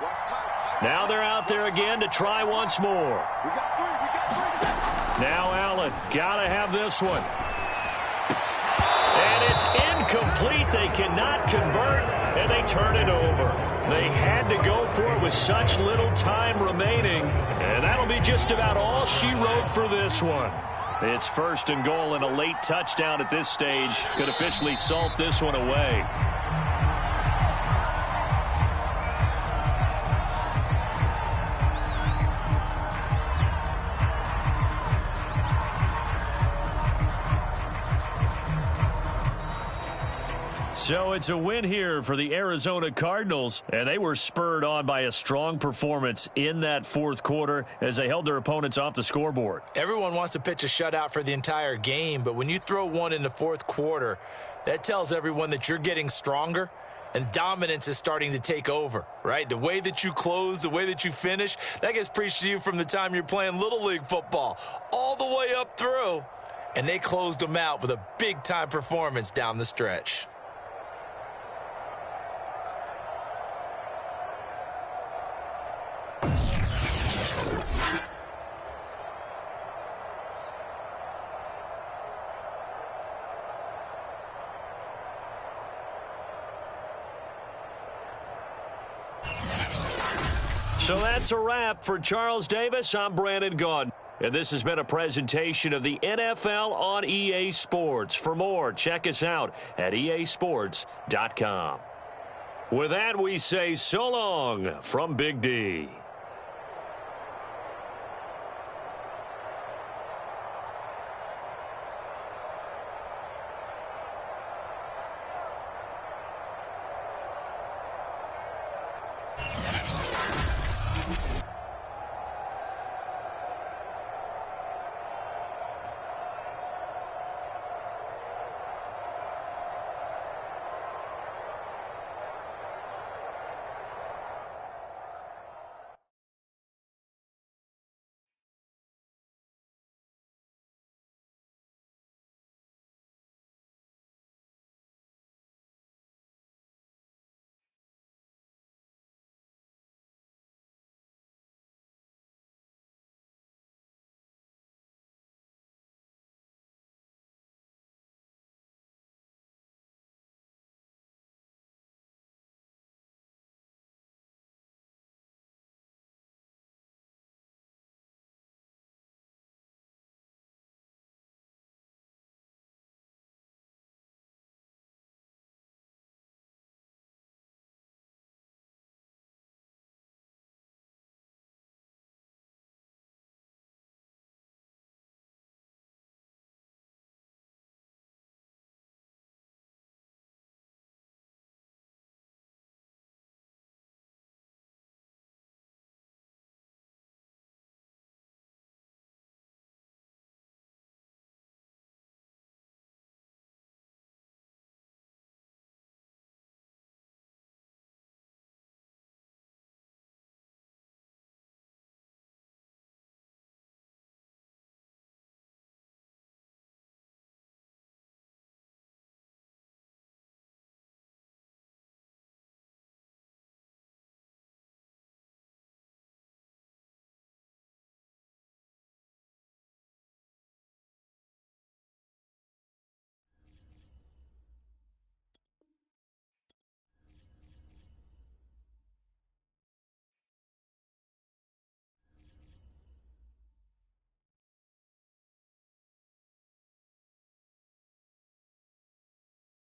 Now they're out there again to try once more. Now Allen, gotta have this one. And it's incomplete. They cannot convert, and they turn it over. They had to go for it with such little time remaining, and that'll be just about all she wrote for this one. It's first and goal, and a late touchdown at this stage could officially salt this one away. So it's a win here for the Arizona Cardinals, and they were spurred on by a strong performance in that fourth quarter as they held their opponents off the scoreboard. Everyone wants to pitch a shutout for the entire game, but when you throw one in the fourth quarter, that tells everyone that you're getting stronger and dominance is starting to take over, right? The way that you close, the way that you finish, that gets preached to you from the time you're playing Little League football all the way up through, and they closed them out with a big-time performance down the stretch. So that's a wrap for Charles Davis. I'm Brandon Gaudin. And this has been a presentation of the NFL on EA Sports. For more, check us out at easports.com. With that, we say so long from Big D.